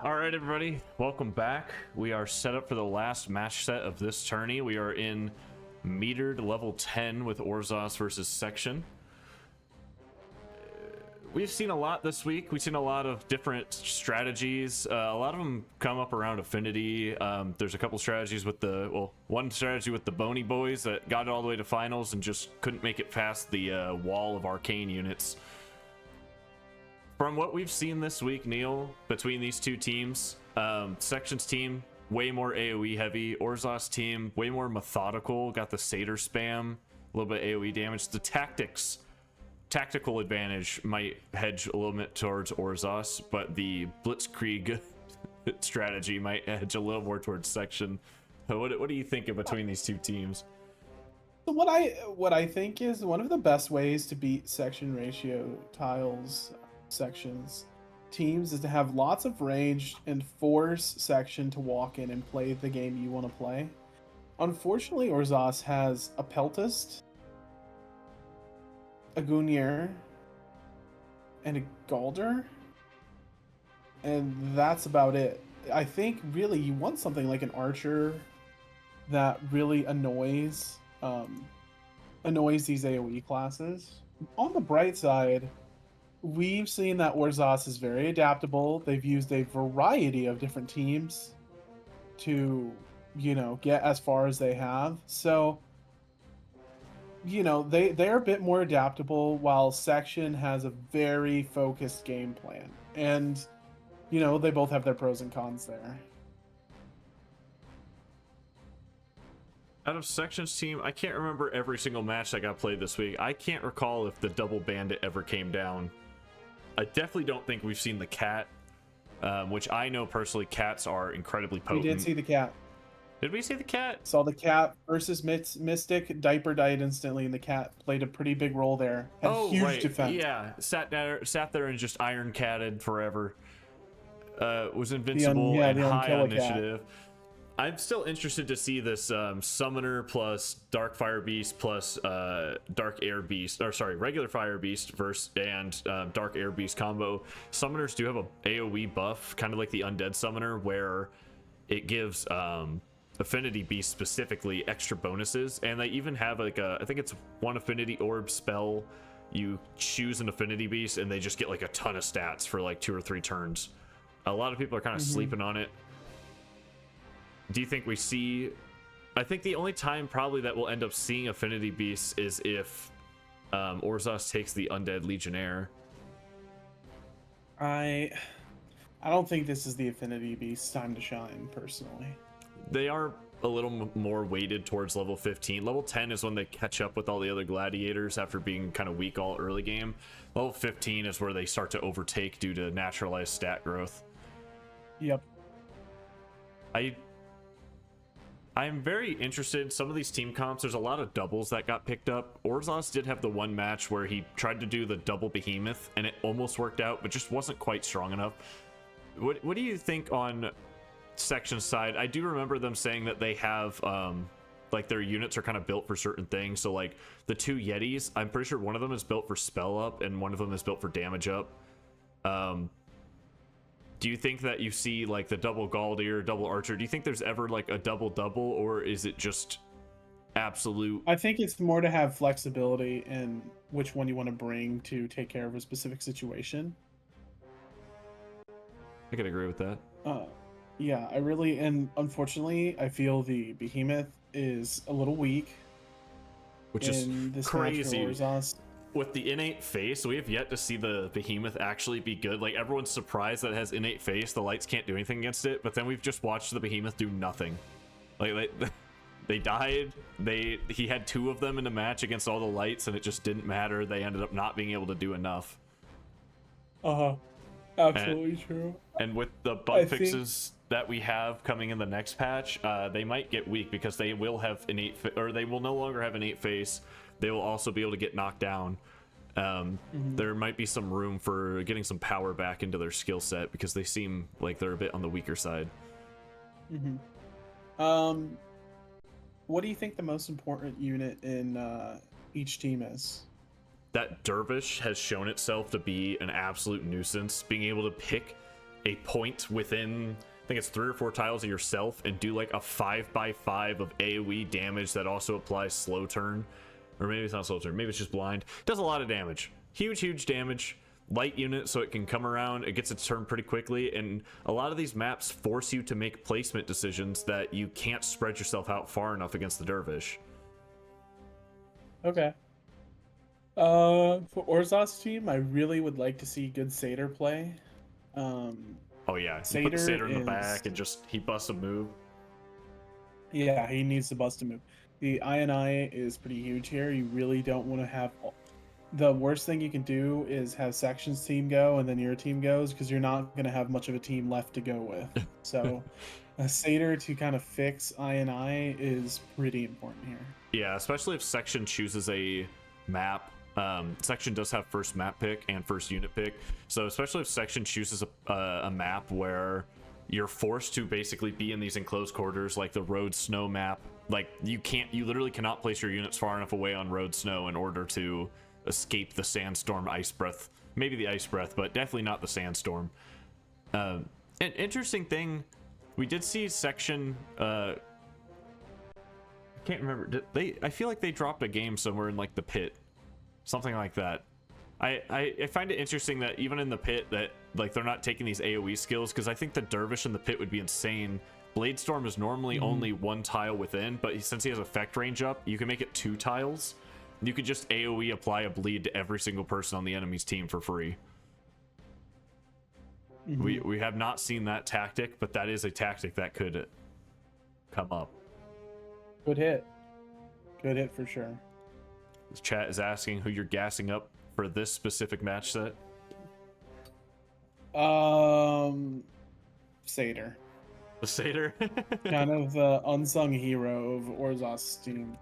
All right, everybody, welcome back. We are set up for the last match set of this tourney. We are in metered level 10 with Orzas versus Section. We've seen a lot this week. We've seen a lot of different strategies. A lot of them come up around Affinity. There's a couple strategies with one strategy with the Bony Boys that got it all the way to finals and just couldn't make it past the wall of arcane units. From what we've seen this week, Neil, between these two teams, Section's team, way more AoE heavy. Orzas team, way more methodical, got the Satyr spam, a little bit AoE damage. The tactical advantage might hedge a little bit towards Orzas, but the Blitzkrieg strategy might hedge a little more towards Section. What do you think of between these two teams? So what I think is one of the best ways to beat section ratio tiles sections teams is to have lots of range and force Section to walk in and play the game you want to play. Unfortunately, Orzas has a Peltist, a Gungnir, and a Galder, and that's about it. I think really you want something like an Archer that really annoys these AoE classes. On the bright side, we've seen that Orzas is very adaptable. They've used a variety of different teams to, get as far as they have. So, they're a bit more adaptable while Section has a very focused game plan. And, they both have their pros and cons there. Out of Section's team, I can't remember every single match that got played this week. I can't recall if the double bandit ever came down. I definitely don't think we've seen the cat, which I know personally cats are incredibly potent. We did see the cat. Did we see the cat? Saw the cat versus Mystic. Diaper died instantly, and the cat played a pretty big role there. Had huge defense. Yeah, sat there and just iron catted forever. Was invincible and high on initiative. I'm still interested to see this Summoner plus Dark Fire Beast plus Dark Air Beast, or sorry, regular Fire Beast and Dark Air Beast combo. Summoners do have a AoE buff, kind of like the Undead Summoner, where it gives Affinity Beast specifically extra bonuses, and they even have like I think it's one Affinity Orb spell. You choose an Affinity Beast, and they just get like a ton of stats for like 2 or 3 turns. A lot of people are kind of sleeping on it. Do you think we see... I think the only time probably that we'll end up seeing Affinity Beasts is if Orzas takes the Undead Legionnaire. I don't think this is the Affinity Beast's time to shine, personally. They are a little more weighted towards level 15. Level 10 is when they catch up with all the other gladiators after being kind of weak all early game. Level 15 is where they start to overtake due to naturalized stat growth. Yep. I'm very interested in some of these team comps. There's a lot of doubles that got picked up. Orzas did have the one match where he tried to do the double behemoth and it almost worked out, but just wasn't quite strong enough. What do you think on Section's side? I do remember them saying that they have like their units are kind of built for certain things. So like the 2 Yetis, I'm pretty sure one of them is built for spell up and one of them is built for damage up. Do you think that you see like the double Galdir, double Archer? Do you think there's ever like a double, or is it just absolute? I think it's more to have flexibility in which one you want to bring to take care of a specific situation. I could agree with that. Yeah, and unfortunately, I feel the Behemoth is a little weak. Which is crazy. With the innate face, we have yet to see the Behemoth actually be good. Like, everyone's surprised that it has innate face. The lights can't do anything against it, but then we've just watched the Behemoth do nothing. Like, they died. He had 2 of them in the match against all the lights, and it just didn't matter. They ended up not being able to do enough. Absolutely true. And with the bug fixes that we have coming in the next patch, they might get weak because they will have they will no longer have innate face. They will also be able to get knocked down. There might be some room for getting some power back into their skill set because they seem like they're a bit on the weaker side. What do you think the most important unit in each team is? That Dervish has shown itself to be an absolute nuisance. Being able to pick a point within, I think it's 3 or 4 tiles of yourself, and do like a 5x5 of AoE damage that also applies slow turn. Or maybe it's not slow turn, maybe it's just blind. Does a lot of damage. Huge damage. Light unit, so it can come around, it gets its turn pretty quickly, and a lot of these maps force you to make placement decisions that you can't spread yourself out far enough against the Dervish. Okay. For Orzas team, I really would like to see good Satyr play. Oh yeah, you put Satyr the Satyr in the back and just he busts a move. Yeah, he needs to bust a move. The I is pretty huge here. You really don't want to have. The worst thing you can do is have Section's team go and then your team goes, because you're not going to have much of a team left to go with. So a Satyr to kind of fix I is pretty important here. Yeah, especially if Section chooses a map. Section does have first map pick and first unit pick, so especially if Section chooses a map where you're forced to basically be in these enclosed quarters, like the road snow map. Like you literally cannot place your units far enough away on road snow in order to escape the sandstorm ice breath. Maybe the ice breath, but definitely not the sandstorm. An interesting thing, we did see Section. I can't remember. I feel like they dropped a game somewhere in like the pit, something like that. I find it interesting that even in the pit that like they're not taking these AoE skills, because I think the Dervish in the pit would be insane. Bladestorm is normally only 1 tile within, but since he has effect range up, you can make it 2 tiles. You could just AoE apply a bleed to every single person on the enemy's team for free. We have not seen that tactic, but that is a tactic that could come up. Good hit for sure. This chat is asking who you're gassing up for this specific match set. Satyr. The Satyr? Kind of the unsung hero of Orzas team.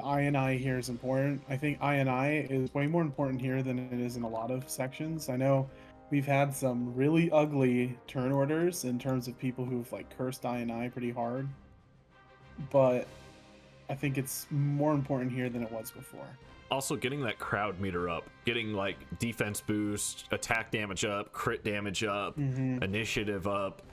I here is important. I think I is way more important here than it is in a lot of sections. I know we've had some really ugly turn orders in terms of people who've like cursed I pretty hard, but I think it's more important here than it was before. Also, getting that crowd meter up, getting like defense boost, attack damage up, crit damage up, initiative up.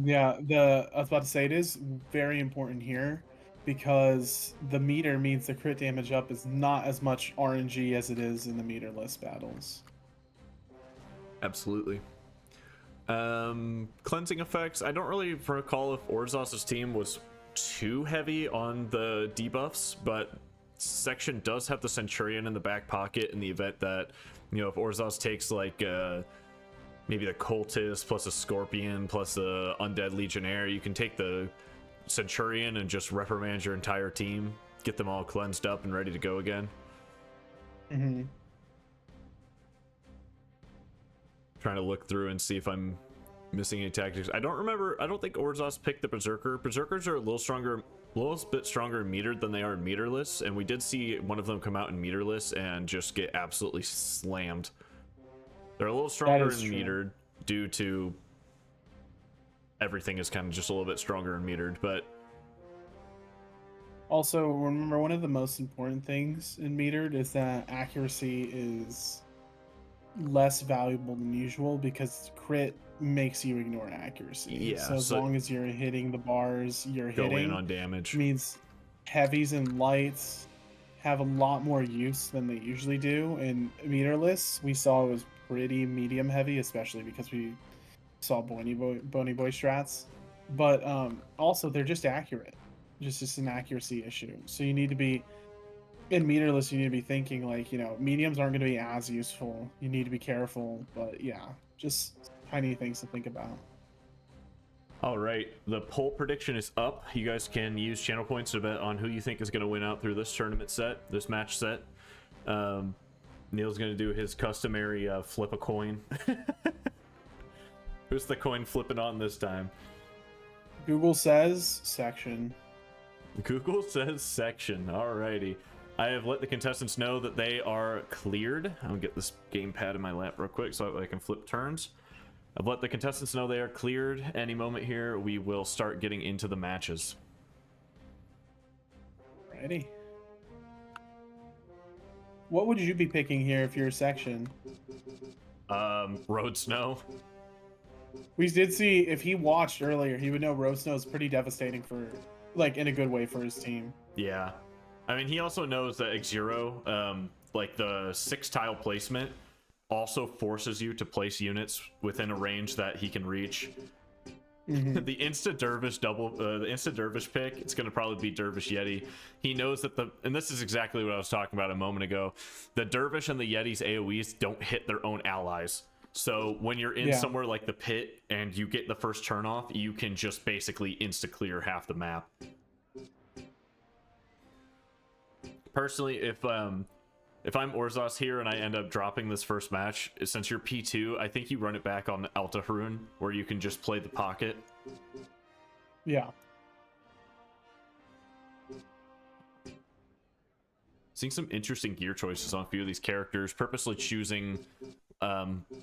Yeah, I was about to say it is very important here, because the meter means the crit damage up is not as much RNG as it is in the meterless battles. Absolutely. Cleansing effects. I don't really recall if Orzas' team was too heavy on the debuffs, but Section does have the Centurion in the back pocket in the event that, you know, if Orzas takes like maybe the Cultist plus a Scorpion plus a Undead Legionnaire, you can take the Centurion and just reprimand your entire team, get them all cleansed up and ready to go again. Trying to look through and see if I'm missing any tactics. I don't think Orzas picked the Berserker. Berserkers are a little bit stronger in metered than they are in meterless, and we did see one of them come out in meterless and just get absolutely slammed. They're a little stronger in metered due to everything is kind of just a little bit stronger in metered, but also remember, one of the most important things in metered is that accuracy is less valuable than usual, because crit makes you ignore accuracy. Yeah, so as long as you're hitting the bars you're go hitting in on damage, means heavies and lights have a lot more use than they usually do. In meterless, we saw it was pretty medium heavy, especially because we saw bony boy strats. But also they're just accurate. Just an accuracy issue. So you need to be in meterless. You need to be thinking like, you know, mediums aren't going to be as useful. You need to be careful. But yeah, just tiny things to think about. All right, the poll prediction is up. You guys can use channel points to bet on who you think is going to win out through this tournament set, this match set. Neil's going to do his customary flip a coin. Who's the coin flipping on this time? Google says Section. Google says Section. Alrighty. I have let the contestants know that they are cleared. I'll get this gamepad in my lap real quick so I can flip turns. I've let the contestants know they are cleared. Any moment here, we will start getting into the matches. Ready. What would you be picking here if you're a Section? Road Snow. We did see, if he watched earlier, he would know Road Snow is pretty devastating for, like, in a good way for his team. Yeah. I mean, he also knows that X-Zero, like the 6-tile placement also forces you to place units within a range that he can reach. Mm-hmm. The insta dervish pick, it's going to probably be Dervish Yeti. He knows that and this is exactly what I was talking about a moment ago, the Dervish and the Yeti's AoEs don't hit their own allies. So when you're in somewhere like the pit and you get the first turn off, you can just basically insta clear half the map. Personally, if I'm Orzas here and I end up dropping this first match, since you're P2, I think you run it back on Alta Harun, where you can just play the pocket. Yeah. Seeing some interesting gear choices on a few of these characters, purposely choosing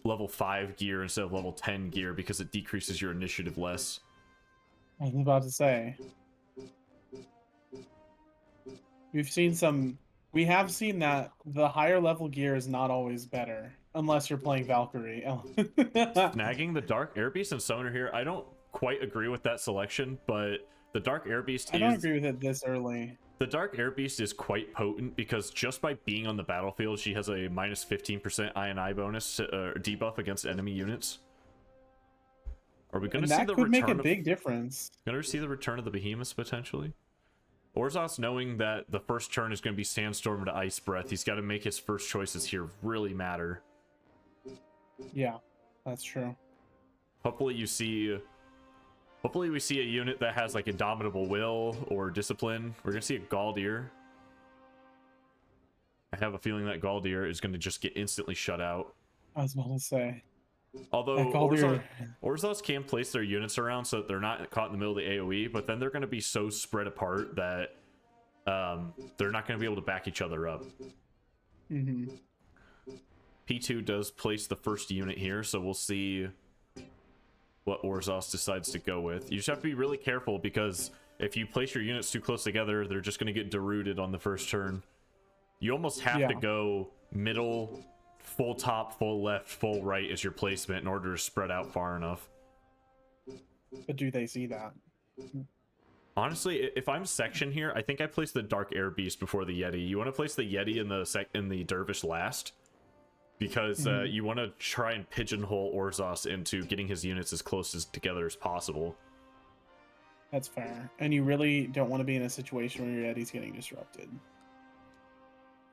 level 5 gear instead of level 10 gear because it decreases your initiative less. I was about to say. We have seen that the higher level gear is not always better, unless you're playing Valkyrie. Snagging the Dark Air Beast and Summoner here, I don't quite agree with that selection, but the Dark Air Beast I don't agree with it this early. The Dark Air Beast is quite potent because just by being on the battlefield, she has a minus 15% INI bonus debuff against enemy units. Are we going to see the return? That could make a big difference. Going to see the return of the Behemoths potentially? Orzas, knowing that the first turn is going to be Sandstorm to Ice Breath, he's got to make his first choices here really matter. Yeah, that's true. Hopefully we see a unit that has like Indomitable Will or Discipline. We're going to see a Galdir. I have a feeling that Galdir is going to just get instantly shut out. I was about to say. Although Orzas can place their units around so that they're not caught in the middle of the AoE, but then they're going to be so spread apart that they're not going to be able to back each other up. Mm-hmm. P2 does place the first unit here, so we'll see what Orzas decides to go with. You just have to be really careful because if you place your units too close together, they're just going to get derooted on the first turn. You almost have to go middle, full top, full left, full right as your placement in order to spread out far enough. But do they see that? Honestly, if I'm section here, I think I place the Dark Air Beast before the Yeti. You want to place the Yeti in the Dervish last, because you want to try and pigeonhole Orzas into getting his units as close together as possible. That's fair. And you really don't want to be in a situation where your Yeti's getting disrupted.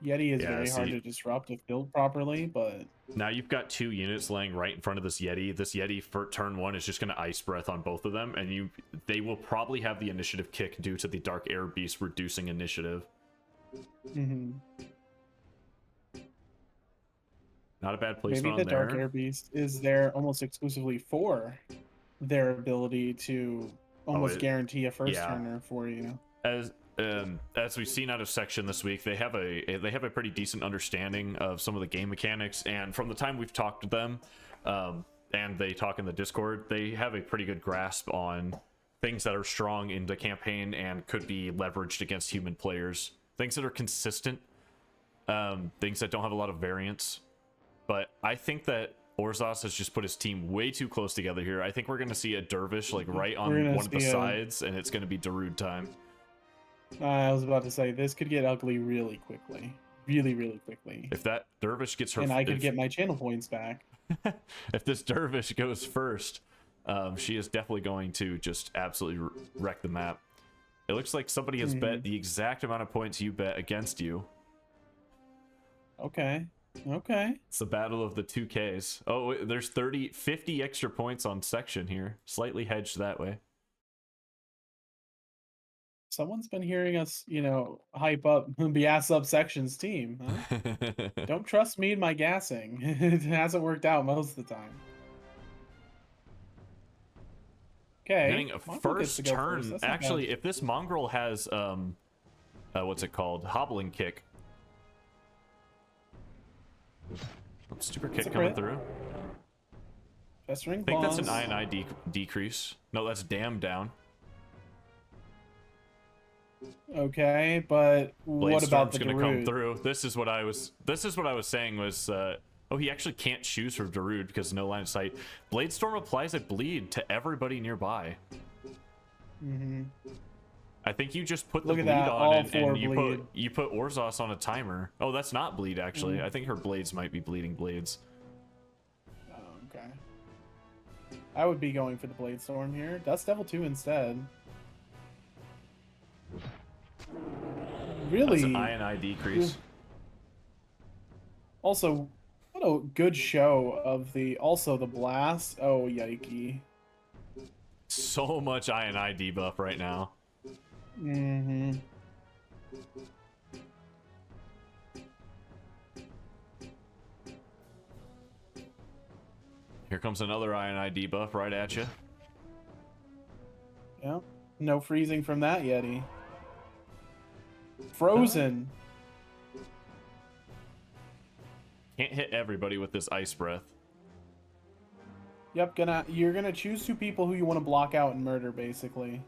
Yeti is very hard to disrupt if built properly, but... Now you've got 2 units laying right in front of this Yeti. This Yeti for turn 1 is just going to Ice Breath on both of them, and they will probably have the initiative kick due to the Dark Air Beast reducing initiative. Mm-hmm. Not a bad placement on there. Maybe the Dark Air Beast is there almost exclusively for their ability to almost guarantee a first turner for you. As we've seen out of section this week, they have a pretty decent understanding of some of the game mechanics, and from the time we've talked to them, and they talk in the Discord, they have a pretty good grasp on things that are strong in the campaign and could be leveraged against human players. Things that are consistent, things that don't have a lot of variance. But I think that Orzas has just put his team way too close together here. I think we're going to see a Dervish like right on one of the sides, and it's going to be Darude time. I was about to say, this could get ugly really quickly. Really, really quickly. If that Dervish gets her... And I could get my channel points back. If this Dervish goes first, she is definitely going to just absolutely wreck the map. It looks like somebody has bet the exact amount of points you bet against you. Okay. It's the battle of the 2Ks. Oh, there's 50 extra points on section here. Slightly hedged that way. Someone's been hearing us, hype up, gas up section's team. Huh? Don't trust me in my gassing. It hasn't worked out most of the time. Okay. Getting a first turn. Actually, if this mongrel has, what's it called? Hobbling kick. Super kick coming through. I think that's an INI decrease. No, that's damn down. Okay, but what about the gonna come through? This is what I was saying was Oh, he actually can't choose for Darude because no line of sight. Blade Storm applies a bleed to everybody nearby. I think you just put the bleed on and you put Orzas on a timer. Oh, that's not bleed actually. I think her blades might be bleeding blades. Oh, okay. I would be going for the Blade Storm here. Dust Devil 2 instead. Really? That's an INI decrease. Also, what a good show of the blast. Oh, yikey. So much INI debuff right now. Here comes another INI debuff right at you. Yeah. No freezing from that Yeti. Frozen. Can't hit everybody with this ice breath. Yep, you're gonna choose two people who you want to block out and murder, basically.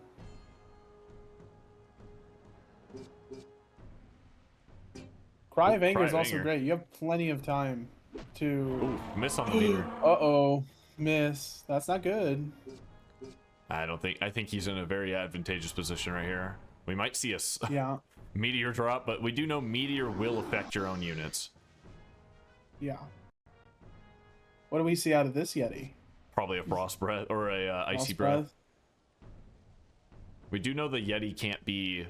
Cry of Anger is also great. You have plenty of time to... Ooh, miss on the meter. Uh-oh. Miss. That's not good. I think he's in a very advantageous position right here. We might see a meteor drop, but we do know meteor will affect your own units. Yeah. What do we see out of this Yeti? Probably a Frost Breath or a Icy Breath. We do know the Yeti can't be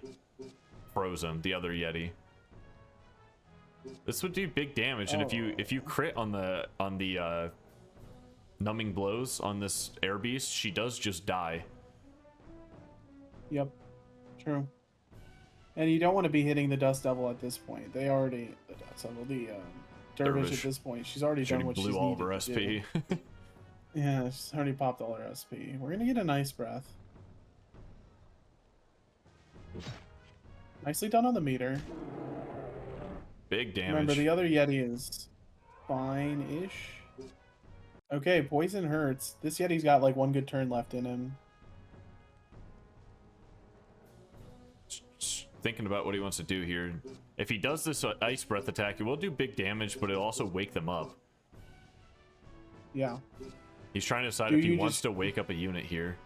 frozen, the other Yeti. This would do big damage, and if you crit on the numbing blows on this air beast, she does just die. Yep, true. And you don't want to be hitting the Dust Devil at this point. The Dust Devil, the Dervish at this point. She's already done what she's needed all of her SP. Yeah, she's already popped all her SP. We're gonna get a nice breath. Nicely done on the meter. Big damage. Remember, the other Yeti is fine-ish. Okay, poison hurts. This Yeti's got like one good turn left in him. Thinking about what he wants to do here. If he does this ice breath attack, it will do big damage, but it'll also wake them up. Yeah. He's trying to decide if he wants to wake up a unit here.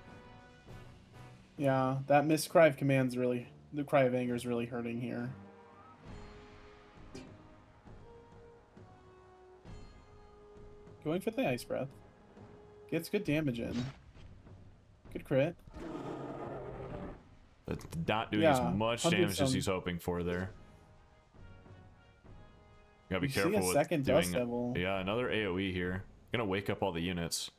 Yeah, that missed Cry of Command's really... The Cry of Anger is really hurting here. Going for the Ice Breath. Gets good damage in. Good crit. That's not doing as much damage as he's hoping for there. Gotta be careful with second Dust Devil. Yeah, another AoE here. Gonna wake up all the units.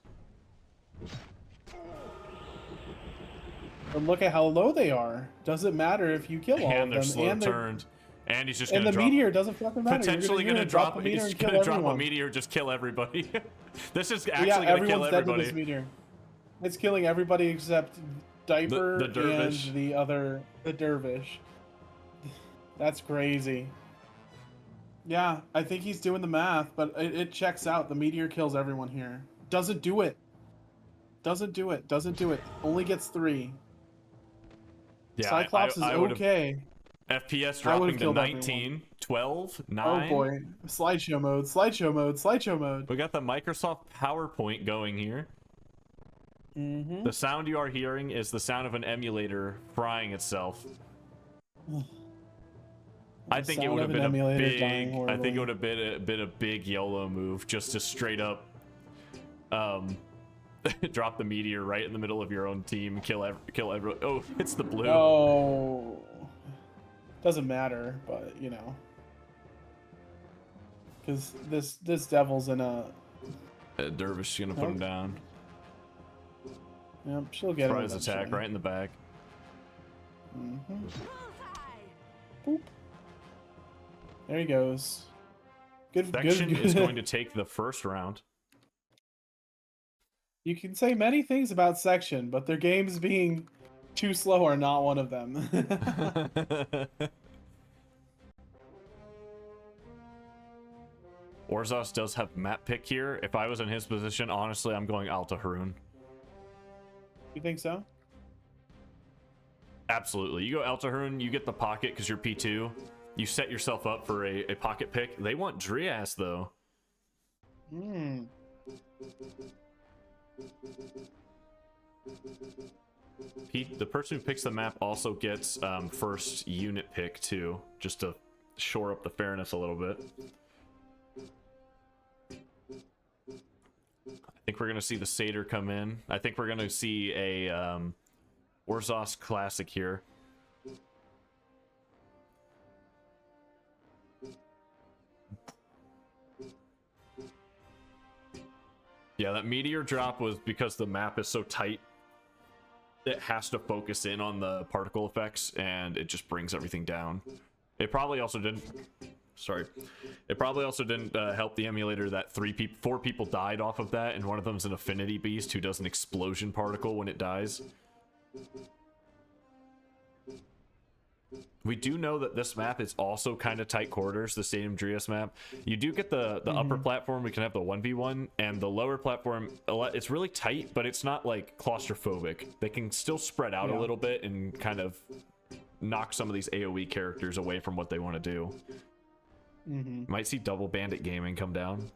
But look at how low they are. Doesn't matter if you kill all of them. They're slow turned. And he's just gonna drop... meteor doesn't fucking matter. Potentially gonna drop a meteor. He's gonna drop a meteor, just kill everybody. This is actually gonna kill everybody. Dead with this meteor. It's killing everybody except Diaper the Dervish. And the Dervish. That's crazy. Yeah, I think he's doing the math, but it checks out. The meteor kills everyone here. Doesn't do it. Doesn't do it. Doesn't do it. Only gets 3. Yeah, Cyclops is okay. FPS dropping to 19, everyone. 12, 9. Oh boy. Slideshow mode, slideshow mode, slideshow mode. We got the Microsoft PowerPoint going here. The sound you are hearing is the sound of an emulator frying itself. I think it would have been a big. I think it would have been a big YOLO move just to straight up drop the meteor right in the middle of your own team, kill everyone. Oh, it's the blue. Oh, doesn't matter, but you know, because this devil's in a Dervish is gonna put him down. Yep, she'll get him. Surprise attack right in the back. Boop. There he goes. Good. Section is going to take the first round. You can say many things about Section, but their games being too slow are not one of them. Orzas does have map pick here. If I was in his position, honestly, I'm going Alta Harun. You think so? Absolutely. You go Alta Harun, you get the pocket because you're P2. You set yourself up for a pocket pick. They want Drias, though. Hmm. The person who picks the map also gets first unit pick too, just to shore up the fairness a little bit. I think we're gonna see the Satyr come in. I think we're gonna see a Orzas classic here. Yeah, that meteor drop was because the map is so tight. It has to focus in on the particle effects, and it just brings everything down. It probably also didn't. Sorry, it probably also didn't help the emulator that 4 people died off of that, and one of them's an affinity beast who does an explosion particle when it dies. We do know that this map is also kind of tight quarters, the Stadium Drias map. You do get the upper platform, we can have the 1v1, and the lower platform, it's really tight, but it's not like claustrophobic. They can still spread out a little bit and kind of knock some of these AoE characters away from what they want to do. Might see Double Bandit Gaming come down.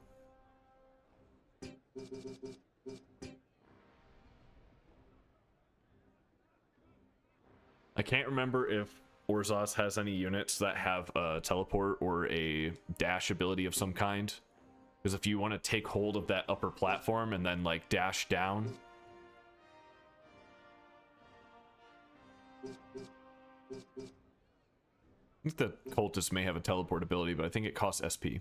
I can't remember if Orzas has any units that have a teleport or a dash ability of some kind. Because if you want to take hold of that upper platform and then like dash down. I think the cultist may have a teleport ability, but I think it costs SP.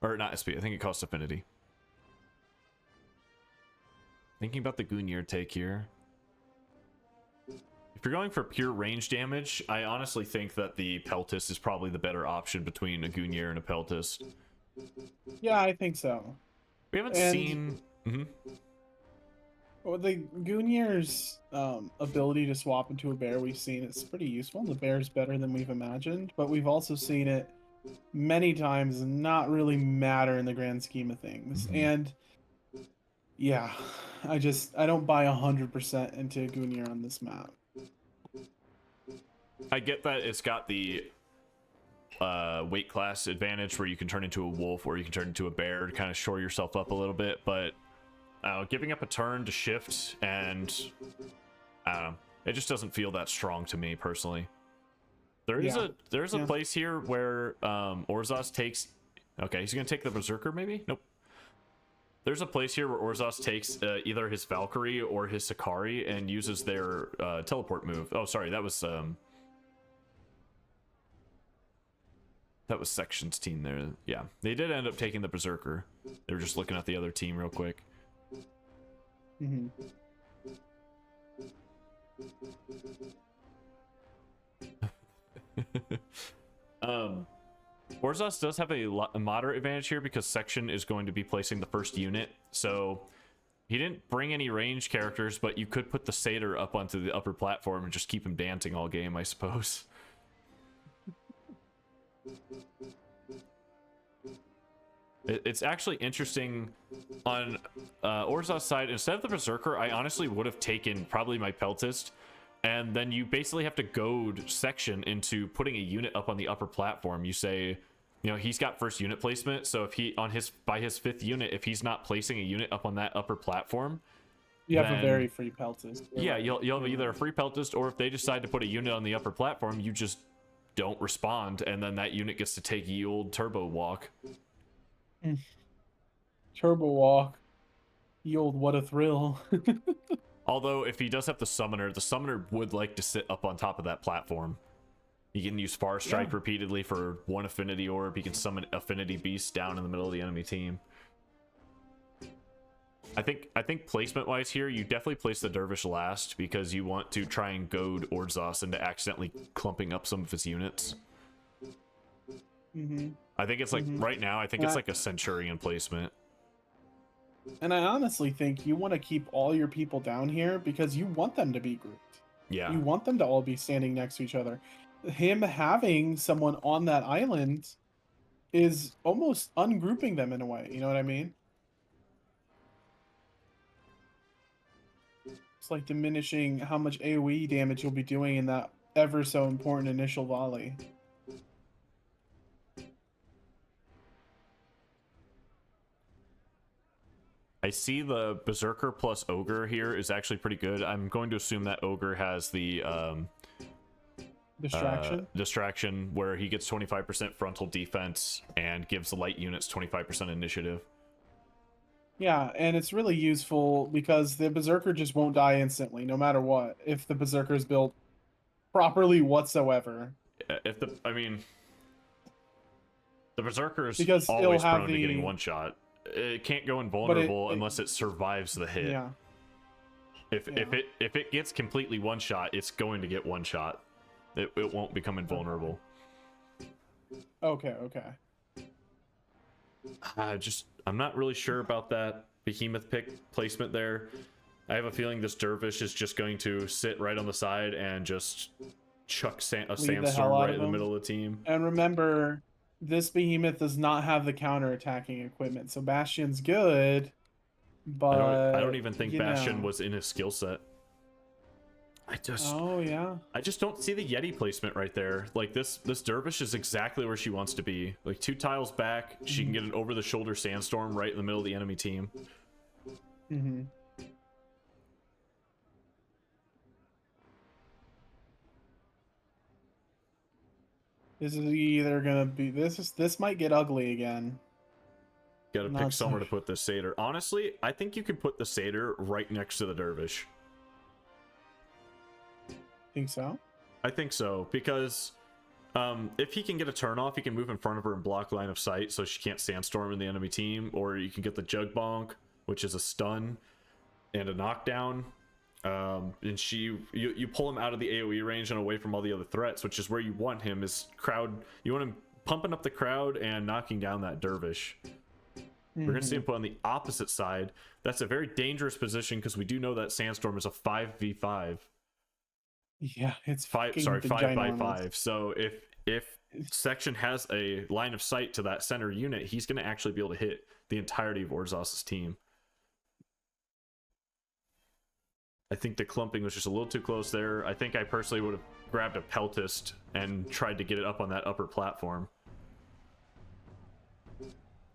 Or not SP, I think it costs affinity. Thinking about the Gungnir take here. If you're going for pure range damage, I honestly think that the Peltist is probably the better option between a Gungnir and a Peltist. Yeah, I think so. We haven't seen... Well, the Gungnir's ability to swap into a bear we've seen is pretty useful. The bear is better than we've imagined, but we've also seen it many times not really matter in the grand scheme of things. And yeah, I don't buy 100% into Gungnir on this map. I get that it's got the weight class advantage where you can turn into a wolf or you can turn into a bear to kind of shore yourself up a little bit, but giving up a turn to shift and I don't know, it just doesn't feel that strong to me personally. There's a place here where Orzas takes... Okay, he's gonna take the Berserker maybe? Nope. There's a place here where Orzas takes either his Valkyrie or his Sakari and uses their teleport move. Oh, sorry, that was Section's team there. Yeah, they did end up taking the Berserker. They were just looking at the other team real quick. Orzas does have a moderate advantage here because Section is going to be placing the first unit, so he didn't bring any range characters, but you could put the Satyr up onto the upper platform and just keep him dancing all game, I suppose. It's actually interesting on Orzas' side. Instead of the Berserker, I honestly would have taken probably my Peltist, and then you basically have to goad Section into putting a unit up on the upper platform. You say, you know, he's got first unit placement, so if he by his 5th unit, if he's not placing a unit up on that upper platform, you have a very free Peltist. Yeah, you'll have either a free Peltist, or if they decide to put a unit on the upper platform, you just don't respond, and then that unit gets to take ye old Turbo Walk. Turbo Walk. Ye old what a thrill. Although, if he does have the Summoner would like to sit up on top of that platform. He can use Far Strike repeatedly for 1 Affinity Orb. He can summon Affinity Beast down in the middle of the enemy team. I think placement-wise here, you definitely place the Dervish last because you want to try and goad Orzas into accidentally clumping up some of his units. I think it's like, right now, I think it's like a Centurion placement. And I honestly think you want to keep all your people down here because you want them to be grouped. Yeah. You want them to all be standing next to each other. Him having someone on that island is almost ungrouping them in a way. You know what I mean? It's like diminishing how much AoE damage you'll be doing in that ever so important initial volley. I see the Berserker plus Ogre here is actually pretty good. I'm going to assume that Ogre has the distraction where he gets 25% frontal defense and gives the light units 25% initiative. Yeah, and it's really useful because the Berserker just won't die instantly, no matter what, if the Berserker is built properly whatsoever. The Berserker is because always prone to getting one shot. It can't go invulnerable unless it survives the hit. Yeah. If it gets completely one shot, it's going to get one shot. It won't become invulnerable. Okay. I'm not really sure about that behemoth pick placement there. I have a feeling this dervish is just going to sit right on the side and just chuck a sandstorm right in the middle of the team. And remember, this behemoth does not have the counter-attacking equipment, so Bastion's good, but I don't even think Bastion was in his skill set. I just don't see the Yeti placement right there. Like this dervish is exactly where she wants to be. Like 2 tiles back, she can get an over-the-shoulder sandstorm right in the middle of the enemy team. Mm-hmm. This is either gonna be this might get ugly again. Gotta pick somewhere to put the satyr. Honestly, I think you can put the satyr right next to the dervish. Think so? I think so, because if he can get a turn off, he can move in front of her and block line of sight so she can't sandstorm in the enemy team, or you can get the jug bonk, which is a stun and a knockdown. And you pull him out of the AoE range and away from all the other threats, which is where you want him. Is crowd, you want him pumping up the crowd and knocking down that dervish. We're gonna see him put on the opposite side. That's a very dangerous position because we do know that sandstorm is a 5v5. Yeah, it's 5 by 5. So if section has a line of sight to that center unit, he's gonna actually be able to hit the entirety of Orzas' team. I think the clumping was just a little too close there. I think I personally would have grabbed a peltist and tried to get it up on that upper platform.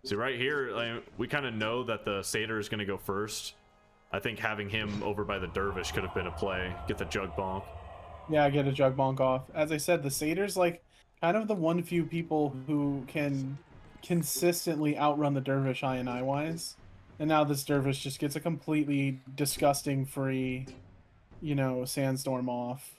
See, right here, like, we kind of know that the satyr is going to go first. I think having him over by the dervish could have been a play. Get the jug bonk. Yeah, get a jug bonk off. As I said, the satyr's like kind of the one few people who can consistently outrun the dervish I&I wise. And now this dervish just gets a completely disgusting free, sandstorm off.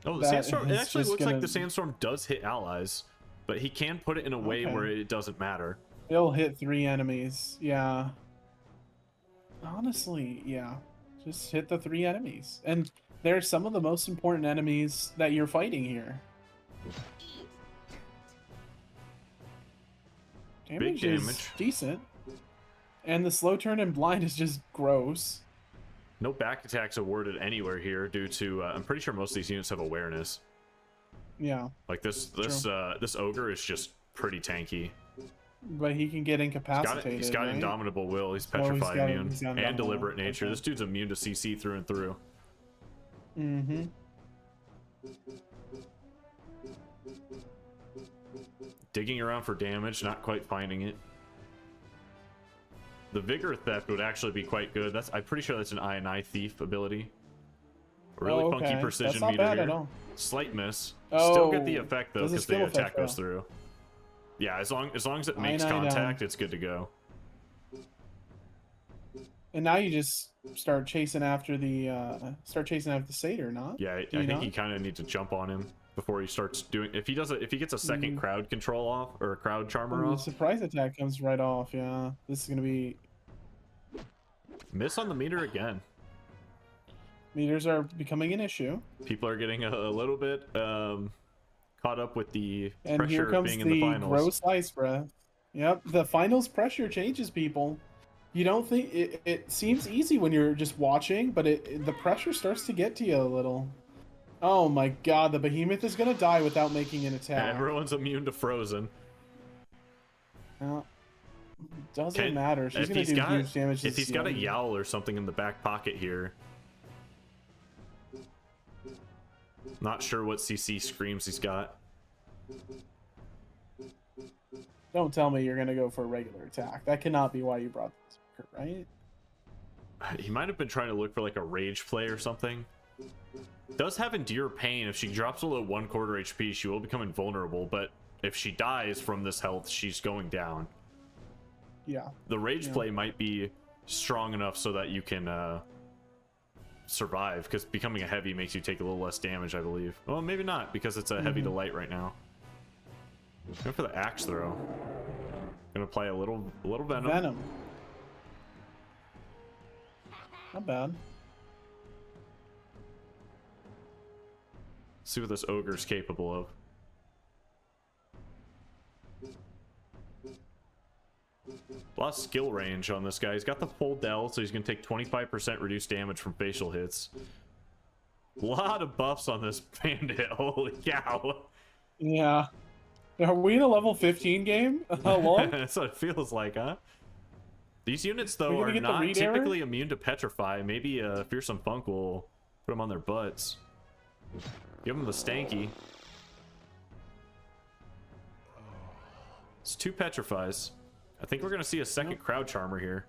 Oh, the sandstorm, it actually looks like the sandstorm does hit allies, but he can put it in a way where it doesn't matter. It'll hit 3 enemies, yeah. Honestly, yeah. Just hit the 3 enemies. And they're some of the most important enemies that you're fighting here. Big damage. Is decent. And the slow turn and blind is just gross. No back attacks awarded anywhere here due to I'm pretty sure most of these units have awareness. Yeah. Like this ogre is just pretty tanky. But he can get incapacitated. He's got indomitable will. He's petrified immune and deliberate nature. Okay. This dude's immune to CC through and through. Mm-hmm. Digging around for damage, not quite finding it. The Vigor Theft would actually be quite good. I'm pretty sure that's an I&I Thief ability. Really funky precision meter bad here. At all. Slight miss. Still get the effect though because the attack goes through. Yeah, as long as it makes contact, it's good to go. And now you just start chasing after the satyr, not? Yeah, I think you kind of need to jump on him before he starts doing. If he gets a second crowd control off or a crowd charmer off, the surprise attack comes right off. Yeah, this is gonna be miss on the meter again. Meters are becoming an issue. People are getting a little bit caught up with the and pressure here comes of being in the finals. Gross ice breath. Yep, the finals pressure changes people. You don't think it seems easy when you're just watching, but the pressure starts to get to you a little. Oh my god, the behemoth is gonna die without making an attack. Everyone's immune to frozen. Doesn't matter. She's gonna do huge damage. If he's got a yowl or something in the back pocket here. Not sure what CC screams he's got. Don't tell me you're gonna go for a regular attack. That cannot be why you brought this. Berserker, right? He might have been trying to look for like a rage play or something. Does have Endure Pain. If she drops below 1/4 HP, she will become invulnerable, but if she dies from this health, she's going down. Yeah. The rage play might be strong enough so that you can survive, because becoming a heavy makes you take a little less damage, I believe. Well, maybe not, because it's a heavy to light right now. Go for the axe throw. Gonna apply a little venom. Not bad. See what this ogre's capable of. A lot of skill range on this guy. He's got the full Dell, so he's going to take 25% reduced damage from facial hits. A lot of buffs on this bandit. Holy cow. Yeah. Are we in a level 15 game? How long? That's what it feels like, huh? These units, though, are not typically immune to Petrify. Maybe Fearsome Funk will put them on their butts. Give them the stanky. It's 2 Petrifies. I think we're going to see a second Crowd Charmer here.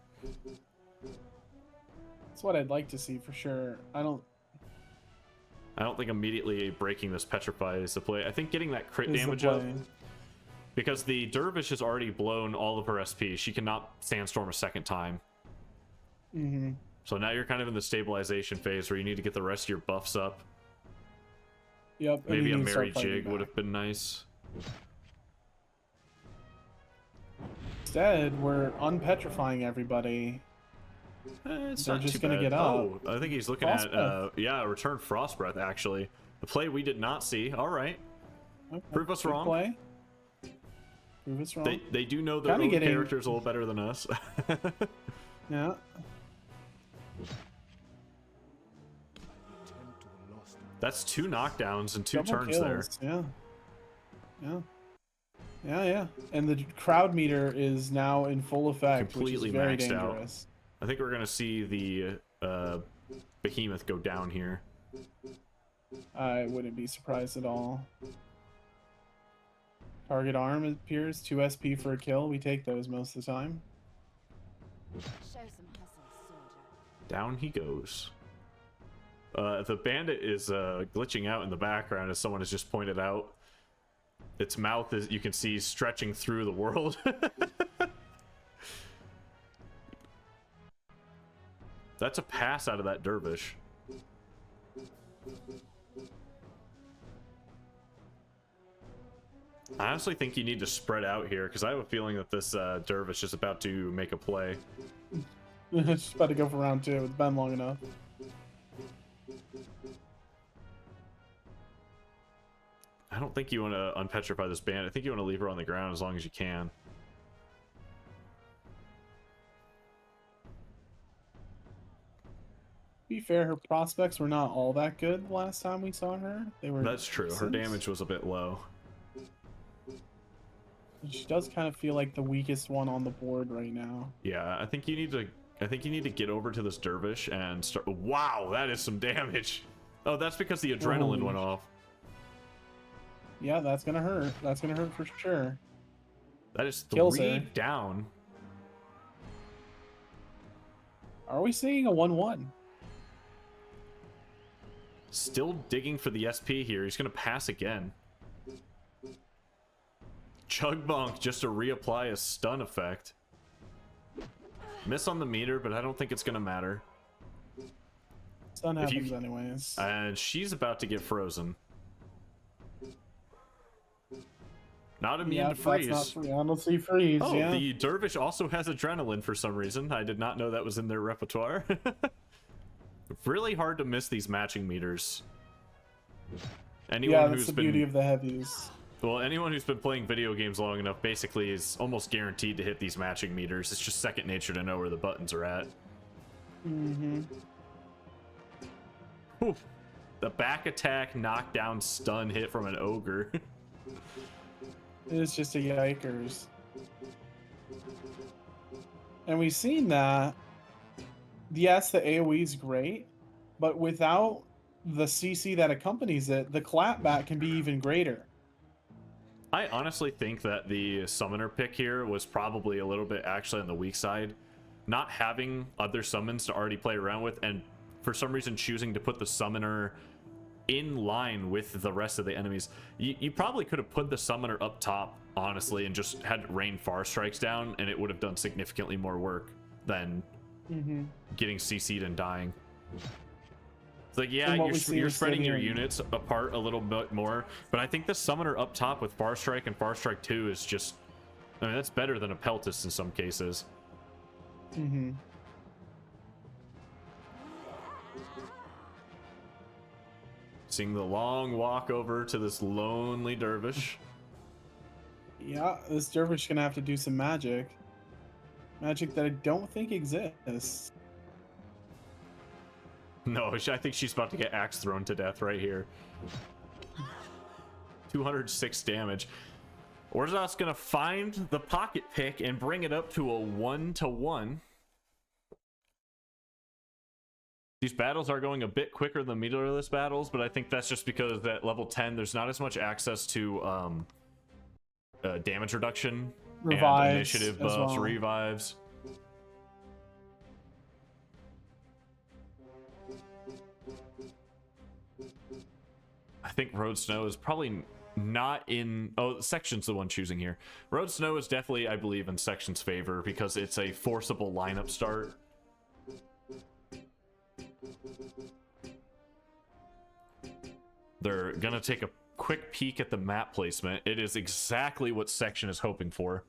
That's what I'd like to see for sure. I don't think immediately breaking this Petrify is the play. I think getting that crit damage up, because the Dervish has already blown all of her SP. She cannot Sandstorm a second time. So now you're kind of in the stabilization phase where you need to get the rest of your buffs up. Yep. Maybe a Merry Jig would have been nice. Instead, we're unpetrifying everybody. It's They're not just too gonna bad. get up. Oh, I think he's looking at return Frost Breath, actually. The play we did not see. All right. Okay. Prove us wrong. Play. Prove us wrong. They do know their own characters a little better than us. Yeah. That's 2 knockdowns and 2 Double turns kills. there. Yeah. And the crowd meter is now in full effect, Completely which is very maxed dangerous. out. I think we're gonna see the behemoth go down here. I wouldn't be surprised at all. Target arm appears 2 SP for a kill. We take those most of the time. Show some hustle, soldier. Down he goes. The bandit is glitching out in the background, as someone has just pointed out. Its mouth is, you can see, stretching through the world. That's a pass out of that dervish. I honestly think you need to spread out here, because I have a feeling that this dervish is about to make a play. It's just about to go for round 2. It's been long enough. I don't think you want to unpetrify this bandit. I think you want to leave her on the ground as long as you can. To be fair, her prospects were not all that good the last time we saw her. They were. That's true. Her damage was a bit low. She does kind of feel like the weakest one on the board right now. Yeah, I think you need to get over to this dervish and start. Wow, that is some damage. Oh, that's because the adrenaline went off. Yeah, that's gonna hurt. That's gonna hurt for sure. That is Kills 3 her. down. Are we seeing a 1-1? Still digging for the SP here. He's gonna pass again. Chug Bonk just to reapply a stun effect. Miss on the meter, but I don't think it's gonna matter. Stun happens anyways. And she's about to get frozen. Not immune to freeze. That's not free. I don't see freeze. Oh, yeah. the dervish also has adrenaline for some reason. I did not know that was in their repertoire. Really hard to miss these matching meters. That's the beauty of the heavies. Well, anyone who's been playing video games long enough basically is almost guaranteed to hit these matching meters. It's just second nature to know where the buttons are at. Mm-hmm. Whew. The back attack, knockdown, stun hit from an ogre. It's just a yikers. And we've seen that. Yes, the AoE is great, but without the CC that accompanies it, the clapback can be even greater. I honestly think that the summoner pick here was probably a little bit actually on the weak side. not having other summons to already play around with, and for some reason choosing to put the summoner in line with the rest of the enemies. You probably could have put the summoner up top, honestly, and just had it rain far strikes down, and it would have done significantly more work than getting CC'd and dying. It's like, yeah, you're spreading your units apart a little bit more, but I think the summoner up top with far strike and far strike 2 is just, I mean, that's better than a Peltis in some cases. Seeing the long walk over to this lonely dervish. Yeah, this dervish gonna have to do some magic. Magic that I don't think exists. No, I think she's about to get axe thrown to death right here. 206 damage. Orzas gonna find the pocket pick and bring it up to a 1-to-1. These battles are going a bit quicker than meterless battles, but I think that's just because at level 10 there's not as much access to damage reduction, revives, and initiative buffs, revives. I think Road Snow is probably not in... Oh, Section's the one choosing here. Road Snow is definitely, I believe, in Section's favor because it's a forcible lineup start. They're gonna take a quick peek at the map placement. It is exactly what Section is hoping for.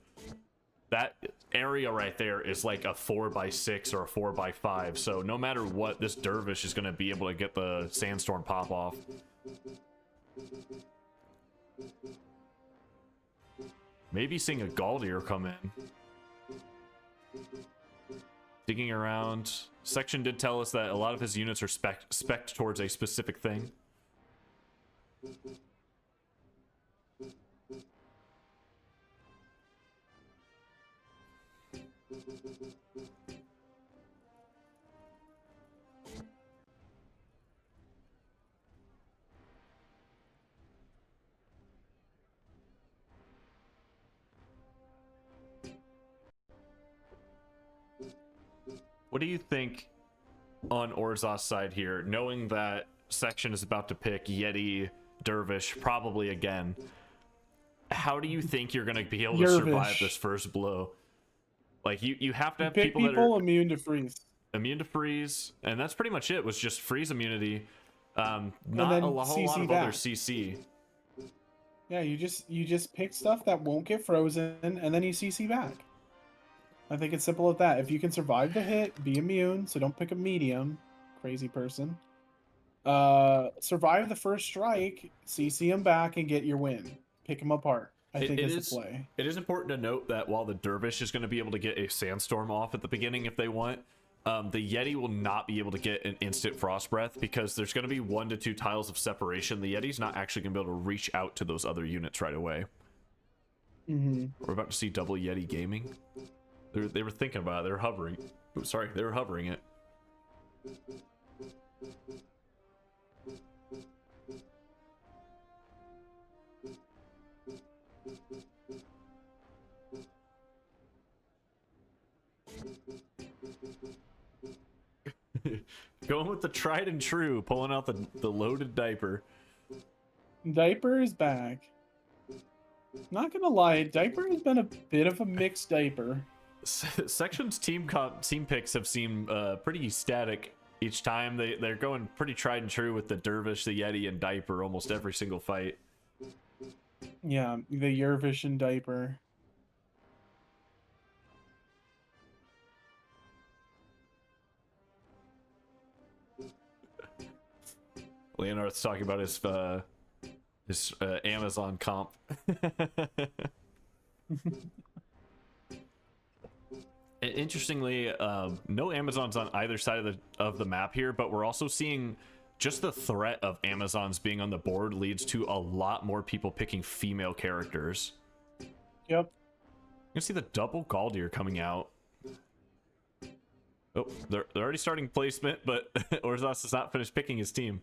That area right there is like a 4x6 or a 4x5, so no matter what, this dervish is gonna be able to get the sandstorm pop off. Maybe seeing a Galdier come in. Digging around. Section did tell us that a lot of his units are spec'd towards a specific thing. What do you think on Orzas' side here, knowing that Section is about to pick Yeti, Dervish, probably again? How do you think you're going to be able to survive this first blow? Like, you have to have people that are immune to freeze. Immune to freeze, and that's pretty much it, was just freeze immunity. Not a whole lot of other CC. Yeah, you just pick stuff that won't get frozen, and then you CC back. I think it's simple as that. If you can survive the hit, be immune, so don't pick a medium, crazy person. Survive the first strike, CC him back, and get your win. Pick him apart. I think it's the play. It is important to note that while the Dervish is going to be able to get a Sandstorm off at the beginning if they want, the Yeti will not be able to get an instant Frost Breath because there's going to be 1 to 2 tiles of separation. The Yeti's not actually going to be able to reach out to those other units right away. We're about to see double Yeti gaming. They were thinking about it. They were hovering. Oh, sorry, they were hovering it. Going with the tried and true, pulling out the loaded diaper. Diaper is back. Not gonna lie, diaper has been a bit of a mixed diaper. Section's team picks have seemed pretty static each time. They're going pretty tried and true with the Dervish, the Yeti, and diaper almost every single fight. Yeah, the Yervish and diaper. Leonard's talking about his Amazon comp. Interestingly, no Amazons on either side of the map here, but we're also seeing just the threat of Amazons being on the board leads to a lot more people picking female characters. Yep. You can see the double Galdier coming out. Oh, they're already starting placement, but Orzas has not finished picking his team.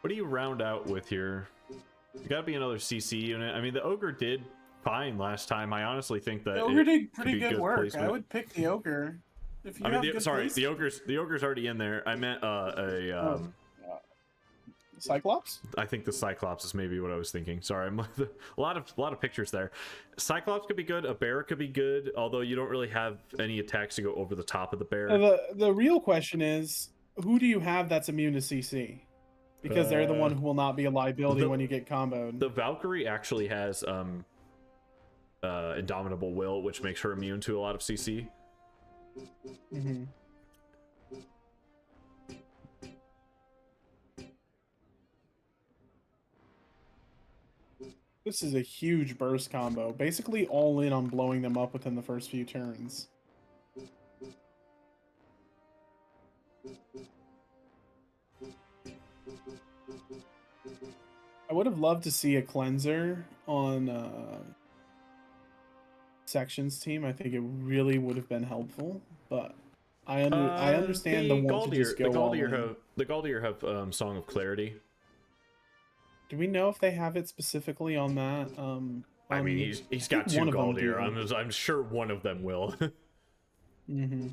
What What do you round out with here? You gotta be another CC unit. I mean, the Ogre did fine last time. I honestly think that The Ogre did could pretty be good work. placement. I would pick the Ogre. If you I mean, have good sorry, placement. the Ogre's already in there. I meant Cyclops? I think the Cyclops is maybe what I was thinking. Sorry, I'm a lot of pictures there. Cyclops could be good. A bear could be good, although you don't really have any attacks to go over the top of the bear. The real question is, who do you have that's immune to CC? Because they're the one who will not be a liability when you get comboed. The Valkyrie actually has Indomitable Will, which makes her immune to a lot of CC. Mm-hmm. This is a huge burst combo. Basically all in on blowing them up within the first few turns. I would have loved to see a cleanser on Section's team. I think it really would have been helpful, but I understand the want to just go all in. The Galdier have Song of Clarity. Do we know if they have it specifically on that? I mean, he's got two Galdier. I'm sure one of them will. Mm-hmm.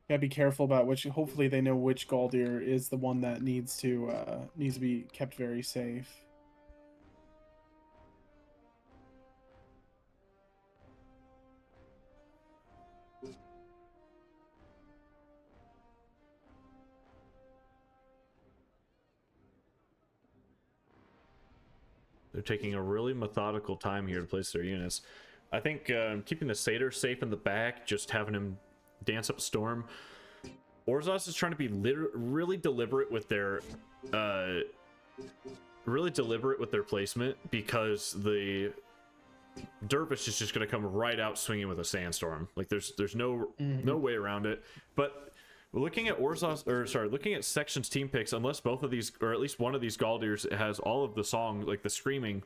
Gotta be careful about which. Hopefully, they know which Galdier is the one that needs to be kept very safe. They're taking a really methodical time here to place their units. I think keeping the Satyr safe in the back, just having him dance up a storm. Orzas is trying to be really deliberate with their placement, because the Dervish is just going to come right out swinging with a sandstorm. Like there's no way around it. But looking at looking at Section's team picks, unless both of these, or at least one of these Galdiers has all of the song, like the screaming,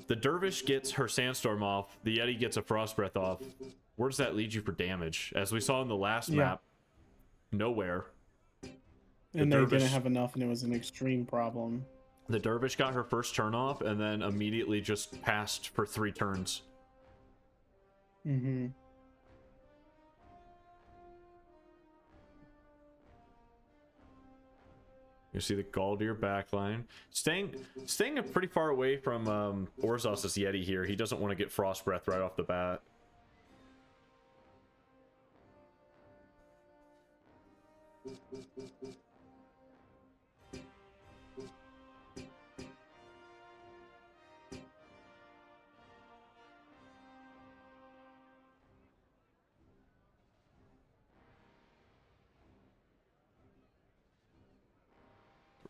the Dervish gets her sandstorm off, the Yeti gets a frost breath off. Where does that lead you for damage? As we saw in the last map, nowhere. And they didn't have enough, and it was an extreme problem. The Dervish got her first turn off, and then immediately just passed for 3 turns. Mm-hmm. You see the Galdier backline. Staying pretty far away from Orzas' Yeti here. He doesn't want to get frost breath right off the bat.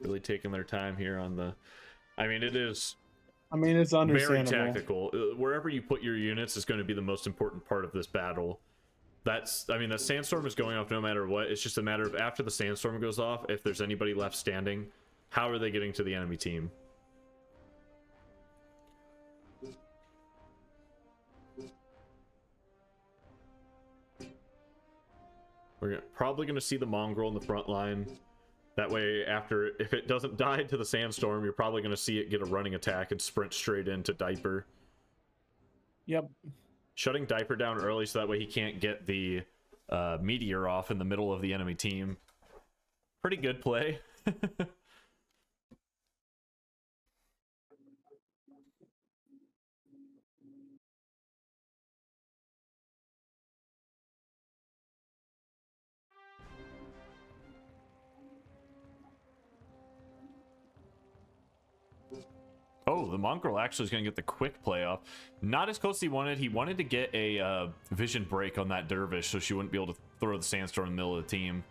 Really taking their time here on the... I mean, it's understandable. Very tactical. Wherever you put your units is going to be the most important part of this battle. The sandstorm is going off no matter what. It's just a matter of, after the sandstorm goes off, if there's anybody left standing, how are they getting to the enemy team? We're probably going to see the Mongrel in the front line. That way, if it doesn't die to the sandstorm, you're probably going to see it get a running attack and sprint straight into Diaper. Yep. Shutting Diaper down early so that way he can't get the Meteor off in the middle of the enemy team. Pretty good play. Oh, the Mongrel actually is going to get the quick play off. Not as close as he wanted. He wanted to get a vision break on that Dervish so she wouldn't be able to throw the sandstorm in the middle of the team.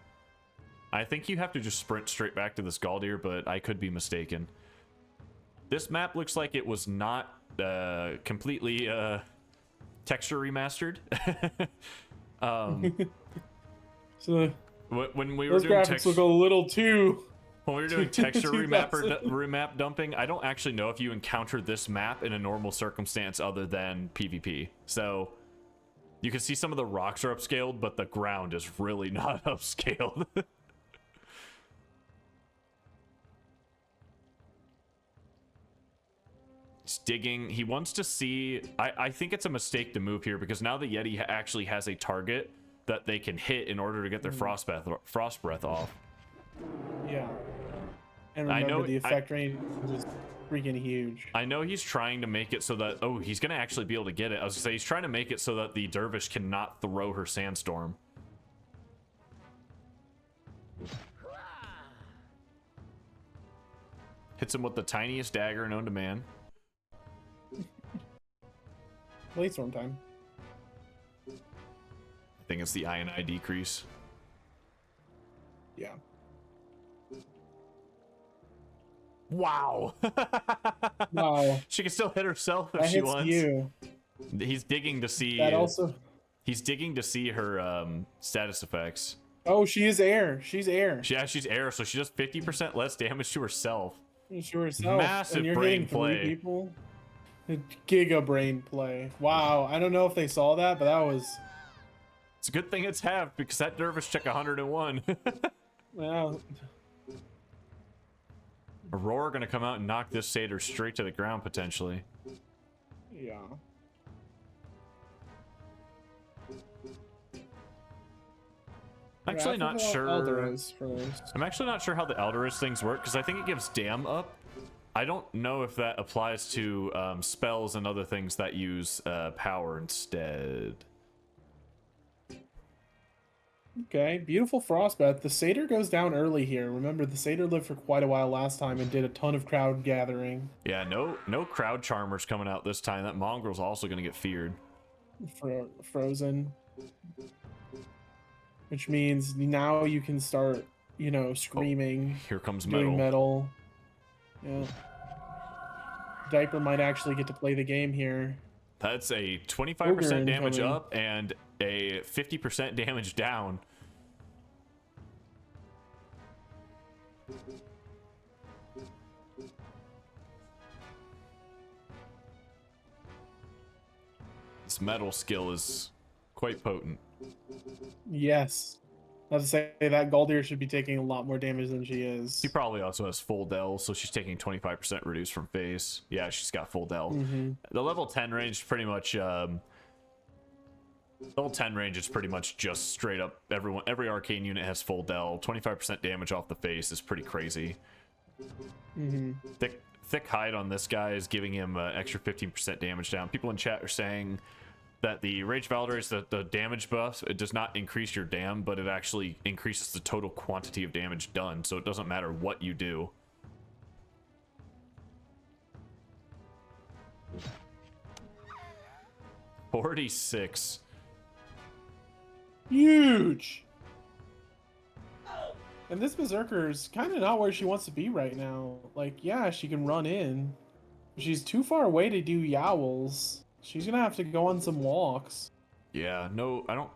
I think you have to just sprint straight back to this Galdier, but I could be mistaken. This map looks like it was not completely texture remastered. So when we were those doing graphics look a little too... When we were doing texture remap dumping, I don't actually know if you encounter this map in a normal circumstance other than PvP. So you can see some of the rocks are upscaled, but the ground is really not upscaled. He's digging. He wants to see. I think it's a mistake to move here because now the Yeti actually has a target that they can hit in order to get their frost breath off. Yeah. And remember, the effect range is freaking huge. I know he's trying to make it so that... Oh, he's going to actually be able to get it. I was going to say, he's trying to make it so that the Dervish cannot throw her Sandstorm. Hits him with the tiniest dagger known to man. Blade Storm time. I think it's the I decrease. Yeah. Wow. Wow. She can still hit herself if That she hits wants. You. He's digging to see. That also. He's digging to see her status effects. Oh, she is air. She's air. Yeah, she's air, so she does 50% less damage to herself. To herself. Massive and you're brain hitting 3 play. People. Giga brain play. Wow. I don't know if they saw that, but that was. It's a good thing it's half because that Dervish took 101. Wow. Aurora gonna come out and knock this satyr straight to the ground potentially. Yeah. I'm actually not sure. First. I'm actually not sure how the Eldritch things work because I think it gives dam up. I don't know if that applies to spells and other things that use power instead. Okay, beautiful frostbite. The satyr goes down early here. Remember, the satyr lived for quite a while last time and did a ton of crowd gathering. Yeah, no crowd charmers coming out this time. That mongrel's also gonna get feared. Frozen. Which means now you can start, you know, screaming. Here comes doing metal. Yeah. Diaper might actually get to play the game here. That's a 25% damage up and a 50% damage down. This metal skill is quite potent. Yes. I was to say that Galdir should be taking a lot more damage than she is. She probably also has full del, so she's taking 25% reduced from phase. Yeah, she's got full del. The level 10 range pretty much level 10 range is pretty much just straight up every arcane unit has full del. 25% damage off the face is pretty crazy. Thick hide on this guy is giving him extra 15% damage down. People in chat are saying that the Rage Valor is the damage buff. It does not increase your dam, but it actually increases the total quantity of damage done, so it doesn't matter what you do. $46. Huge! And this Berserker's kind of not where she wants to be right now. Like, yeah, she can run in. She's too far away to do Yowls. She's gonna have to go on some walks. Yeah, no, I don't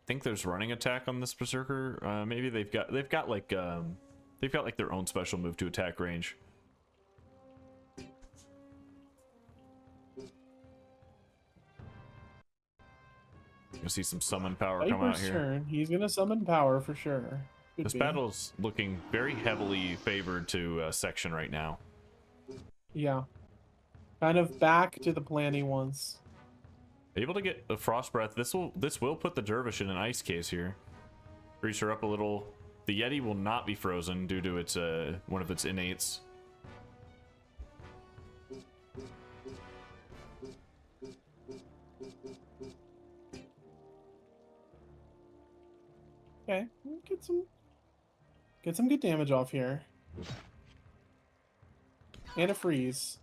think there's running attack on this Berserker. Maybe they've got like their own special move to attack range. You'll see some summon power come out here. Turn. He's gonna summon power for sure. This battle's looking very heavily favored to Section right now. Yeah. Kind of back to the plan he wants. Able to get the Frost Breath. This will put the Dervish in an ice case here. Freeze her up a little. The Yeti will not be frozen due to its one of its innates. Okay, get some good damage off here. And a freeze.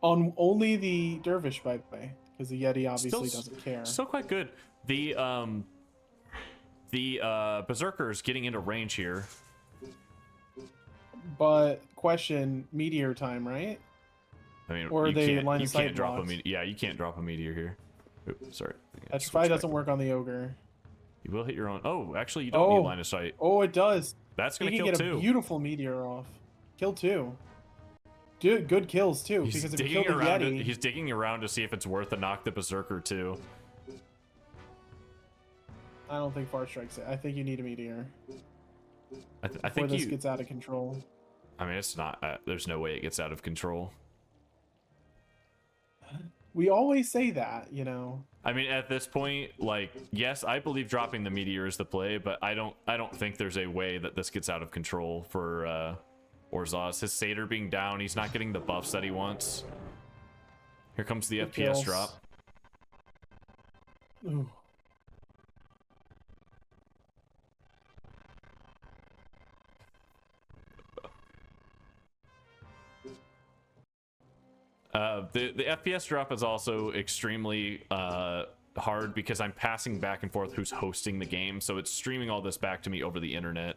On only the Dervish, by the way, because the Yeti obviously doesn't care. Still quite good. The Berserker's getting into range here. But question, meteor time, right? I mean, or you can't drop a meteor. Yeah, you can't drop a meteor here. Oops, sorry. That probably doesn't work on the ogre. You will hit your own. Oh, actually, you don't need line of sight. Oh, it does. That's gonna kill get two. A beautiful meteor off. Kill two. Dude, good kills too. He's because if digging you kill the around. Yeti, He's digging around to see if it's worth to knock the Berserker too. I don't think Far strikes it. I think you need a meteor. I think this gets out of control. I mean, it's not. There's no way it gets out of control. We always say that, you know. I mean, at this point, like, yes, I believe dropping the meteor is the play, but I don't think there's a way that this gets out of control for Orzas. His Satyr being down, he's not getting the buffs that he wants. Here comes the FPS drop. Ooh. The FPS drop is also extremely hard because I'm passing back and forth who's hosting the game, so it's streaming all this back to me over the internet.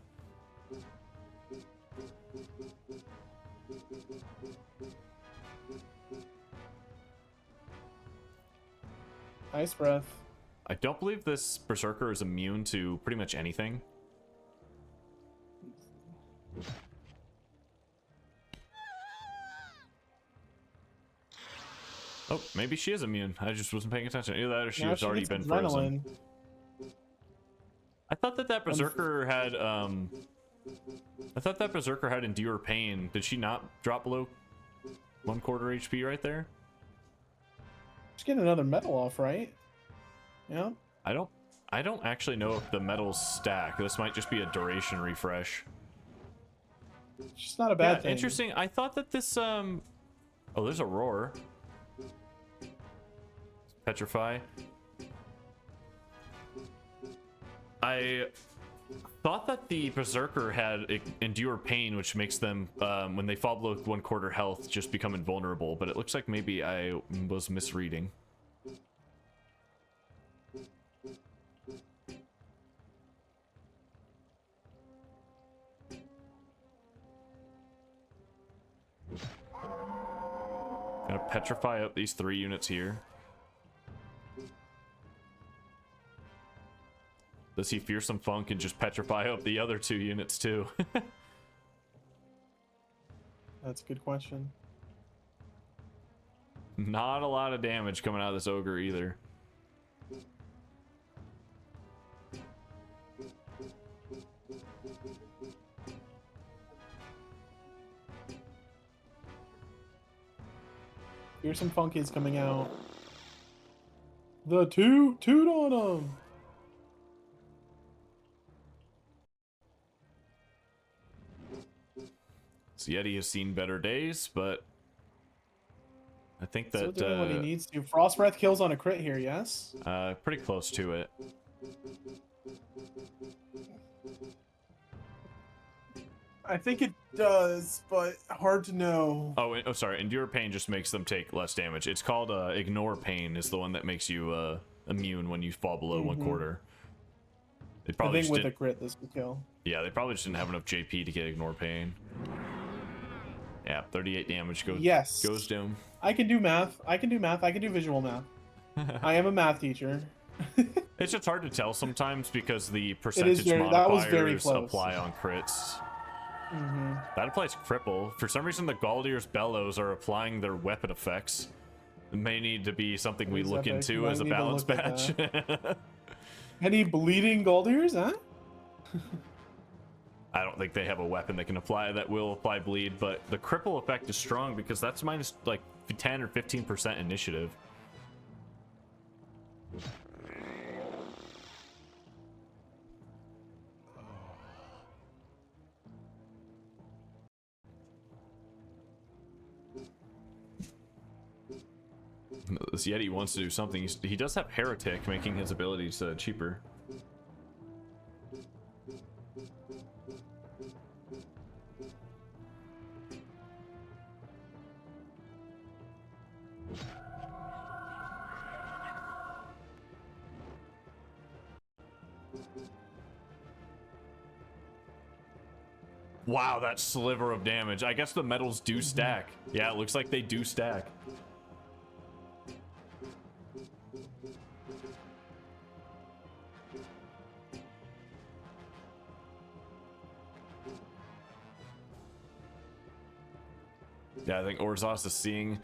Ice breath. I don't believe this Berserker is immune to pretty much anything. Oh, maybe she is immune. I just wasn't paying attention. Either that or she has already been frozen. I thought that Berserker had I thought that Berserker had Endure Pain. Did she not drop below 1/4 HP right there? Just get another medal off, right? Yeah. I don't actually know if the medals stack. This might just be a duration refresh. It's just not a bad thing. Interesting. I thought that this oh, there's a roar. Petrify. I thought that the Berserker had Endure Pain, which makes them, when they fall below 1/4 health, just become invulnerable, but it looks like maybe I was misreading. Gonna petrify up these 3 units here. Does he Fearsome Funk and just petrify up the other 2 units too? That's a good question. Not a lot of damage coming out of this ogre either. Here's some funkies coming out. The toot on them. So Yeti has seen better days, but I think that still doing what he needs to. Frost Breath kills on a crit here, yes? Pretty close to it. I think it does, but hard to know. Oh, sorry. Endure Pain just makes them take less damage. It's called Ignore Pain is the one that makes you immune when you fall below 1/4. They probably I think with a crit this would kill. Yeah, they probably just didn't have enough JP to get Ignore Pain. Yeah, 38 damage goes down. I can do math. I can do math. I can do visual math. I am a math teacher. It's just hard to tell sometimes because the percentage modifiers apply on crits. That applies Cripple. For some reason, the Galdier's Bellows are applying their weapon effects. It may need to be something we look into as a balance patch. Any bleeding Galdiers, huh? I don't think they have a weapon that can apply that will apply bleed, but the cripple effect is strong because that's minus like 10 or 15% initiative. This Yeti wants to do something. He does have Heretic, making his abilities cheaper. Wow, that sliver of damage. I guess the metals do stack. Yeah, it looks like they do stack. Yeah, I think Orzas is seeing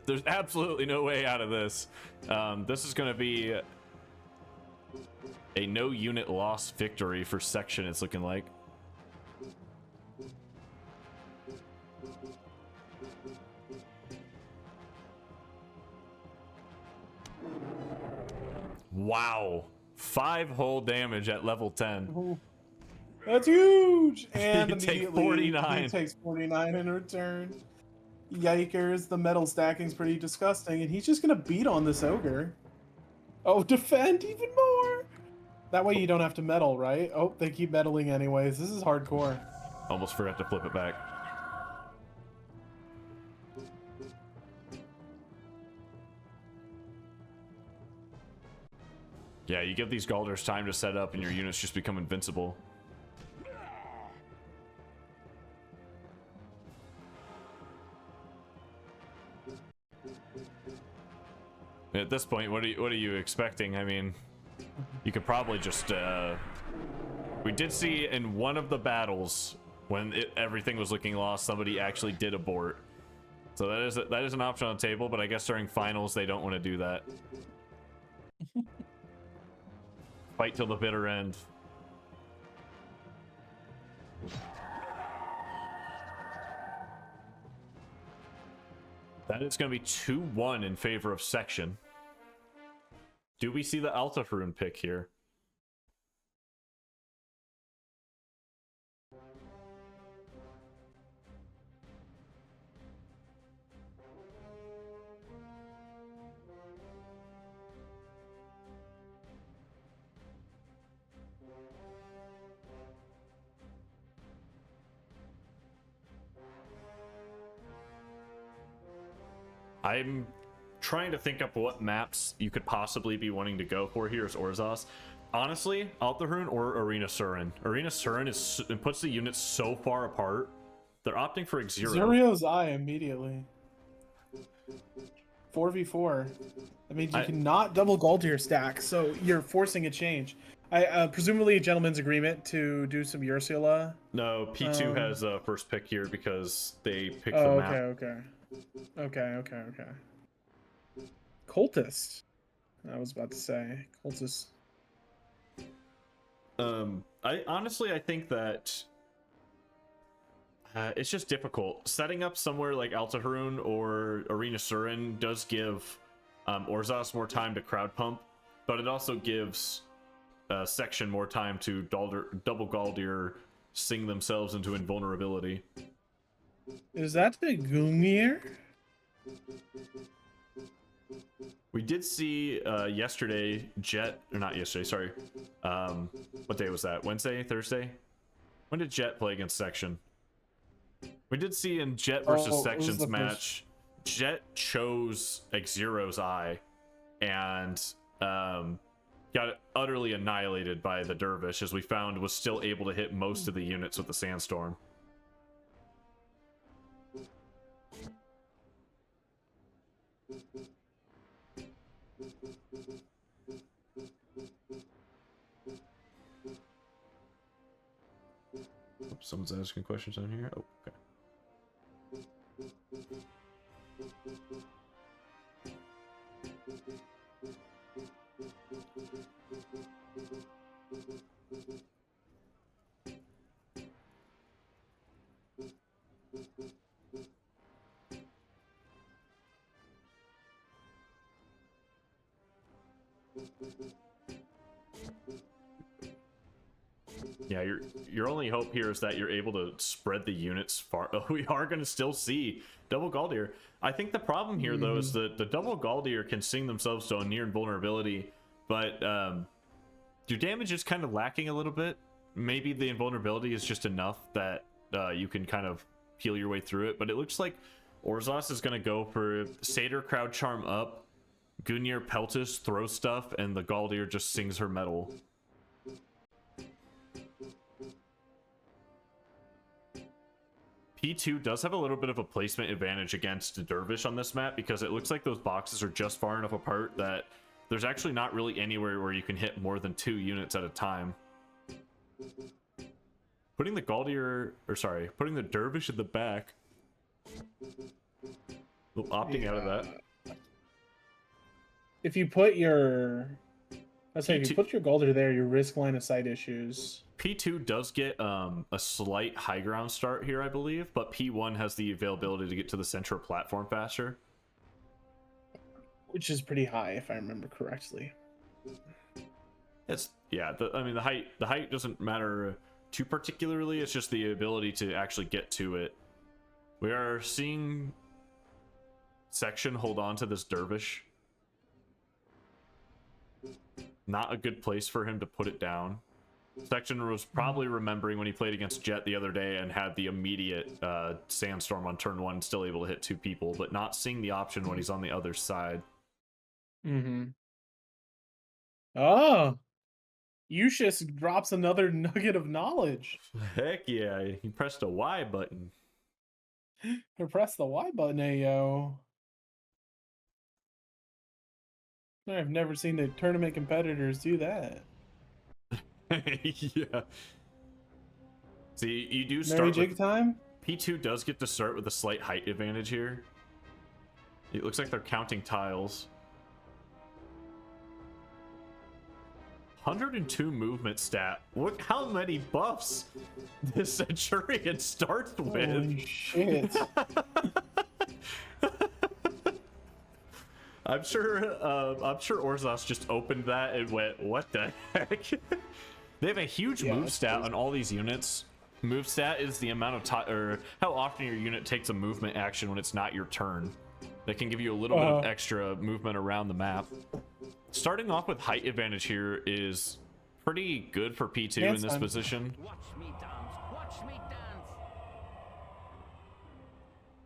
there's absolutely no way out of this. This is going to be a no unit loss victory for Section, it's looking like. Wow. 5 whole damage at level 10. Ooh, that's huge! And You take immediately 49. he takes 49 in return. Yikers, the metal stacking's pretty disgusting, and he's just gonna beat on this ogre. Oh, defend even more! That way you don't have to metal, right? Oh, they keep meddling anyways. This is hardcore. Almost forgot to flip it back. Yeah, you give these Galders time to set up and your units just become invincible. At this point, what are you expecting? I mean, you could probably just we did see in one of the battles when everything was looking lost, somebody actually did abort. So that is an option on the table, but I guess during finals they don't want to do that. Fight till the bitter end. That is going to be 2-1 in favor of Section. Do we see the Alta Rune pick here? I'm trying to think up what maps you could possibly be wanting to go for here as Orzas. Honestly, Altahune or Arena Surin. Arena Surin it puts the units so far apart. They're opting for Xero. Zurio's eye immediately. 4v4. That means you cannot double Galtier stack, so you're forcing a change. Presumably a gentleman's agreement to do some Ursula. No, P2 has a first pick here because they picked the map. Okay. Cultist. I was about to say cultist. I think that it's just difficult. Setting up somewhere like Altahune or Arena Surin does give Orzas more time to crowd pump, but it also gives Section more time to double Galdir sing themselves into invulnerability. Is that the Gungnir? We did see yesterday, not yesterday, sorry. What day was that? Wednesday? Thursday? When did Jet play against Section? We did see in Jet versus Section's match, Jet chose Xero's Eye and got utterly annihilated by the Dervish, as we found was still able to hit most of the units with the Sandstorm. Oops, someone's asking questions on here. Oh, okay. Yeah, your only hope here is that you're able to spread the units far. We are going to still see double Galdir. I think the problem here, though, is that the double Galdir can sing themselves to a near invulnerability, but your damage is kind of lacking a little bit. Maybe the invulnerability is just enough that you can kind of heal your way through it, but it looks like Orzas is going to go for Satyr Crowd Charm up, Gungnir Peltis throw stuff, and the Galdir just sings her metal. P2 does have a little bit of a placement advantage against the Dervish on this map because it looks like those boxes are just far enough apart that there's actually not really anywhere where you can hit more than 2 units at a time. Putting the putting the Dervish at the back. Opting out of that. If you put your... if you put your Galdir there, you risk line of sight issues. P2 does get a slight high ground start here, I believe, but P1 has the availability to get to the central platform faster. Which is pretty high, if I remember correctly. I mean, the height doesn't matter too particularly. It's just the ability to actually get to it. We are seeing Section hold on to this dervish. Not a good place for him to put it down. Section was probably remembering when he played against Jet the other day and had the immediate sandstorm on turn 1, still able to hit 2 people, but not seeing the option when he's on the other side. Oh, Yushis drops another nugget of knowledge. Heck yeah, he pressed a Y button. Or press the Y button, ayo. I've never seen the tournament competitors do that. Yeah. See, you do start Merry jig time? P2 does get to start with a slight height advantage here. It looks like they're counting tiles. 102 movement stat. Look how many buffs this Centurion starts with. Holy shit. I'm sure Orzas just opened that and went, what the heck? They have a huge move stat on all these units. Move stat is the amount of time, or how often your unit takes a movement action when it's not your turn. That can give you a little bit of extra movement around the map. Starting off with height advantage here is pretty good for P2 in this position. Watch me dance. Watch me dance.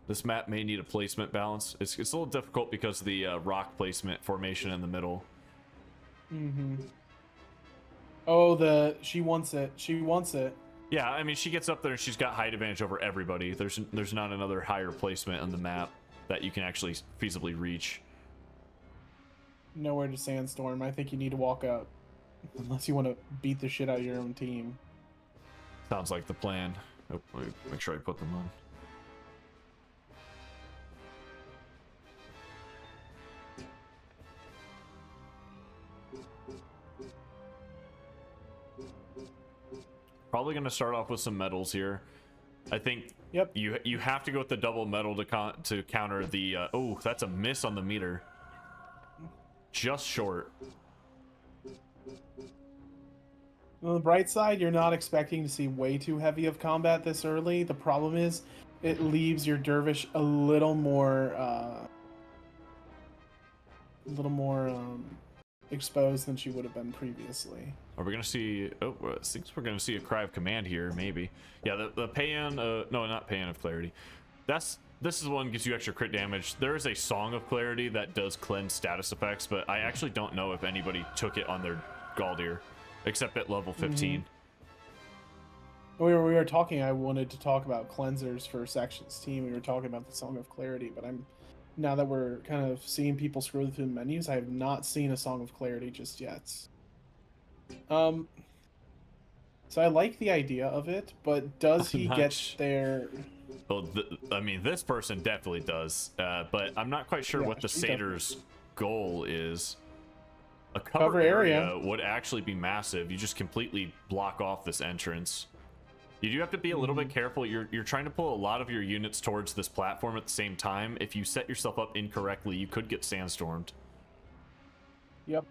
This map may need a placement balance. It's a little difficult because of the rock placement formation in the middle. Oh, she wants it. She wants it. Yeah, I mean, she gets up there and she's got height advantage over everybody. There's not another higher placement on the map that you can actually feasibly reach. Nowhere to sandstorm. I think you need to walk up. Unless you want to beat the shit out of your own team. Sounds like the plan. Oh, let me make sure I put them on. Probably going to start off with some metals here. I think you have to go with the double metal to counter the... oh, that's a miss on the meter. Just short. On the bright side, you're not expecting to see way too heavy of combat this early. The problem is, it leaves your dervish a little more exposed than she would have been previously. Are we gonna see? Oh, I think we're gonna see a cry of command here, maybe. Yeah, the Paean. No, not Paean of Clarity. This is the one that gives you extra crit damage. There is a Song of Clarity that does cleanse status effects, but I actually don't know if anybody took it on their Galdir, except at level 15. We were talking. I wanted to talk about cleansers for Section's team. We were talking about the Song of Clarity, but now that we're kind of seeing people scroll through the menus, I have not seen a Song of Clarity just yet. So I like the idea of it, but does he get there? Well, I mean, this person definitely does, but I'm not quite sure what the Satyr's goal is. A cover area would actually be massive. You just completely block off this entrance. You do have to be a little bit careful. You're trying to pull a lot of your units towards this platform at the same time. If you set yourself up incorrectly, you could get sandstormed. Yep.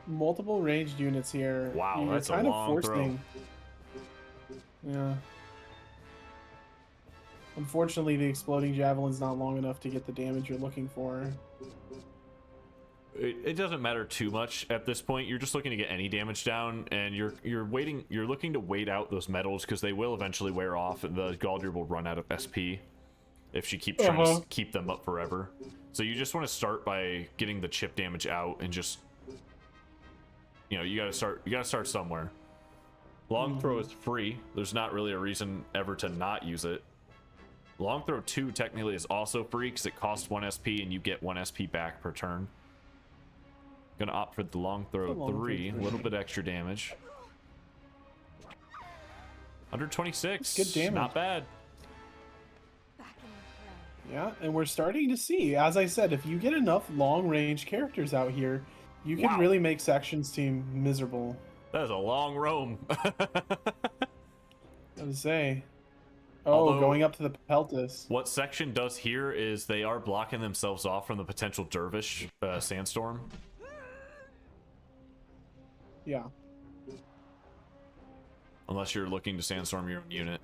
Multiple ranged units here. Wow, you're that's kind a of long forcing... throw. Yeah. Unfortunately, the exploding javelin's not long enough to get the damage you're looking for. It doesn't matter too much at this point. You're just looking to get any damage down, and you're looking to wait out those metals because they will eventually wear off, and the Galdir will run out of SP if she keeps trying to keep them up forever. So you just want to start by getting the chip damage out, and just, you know, you gotta start somewhere. Long throw is free. There's not really a reason ever to not use it. Long throw 2 technically is also free because it costs 1 SP and you get 1 SP back per turn. Gonna opt for the long throw 3, a little bit extra damage. 126. Good damage. Not bad. Yeah, and we're starting to see, as I said, if you get enough long-range characters out here, you can really make Section's team miserable. That is a long roam. I would say. Oh, going up to the Peltis. What Section does here is they are blocking themselves off from the potential Dervish sandstorm. Yeah. Unless you're looking to sandstorm your own unit.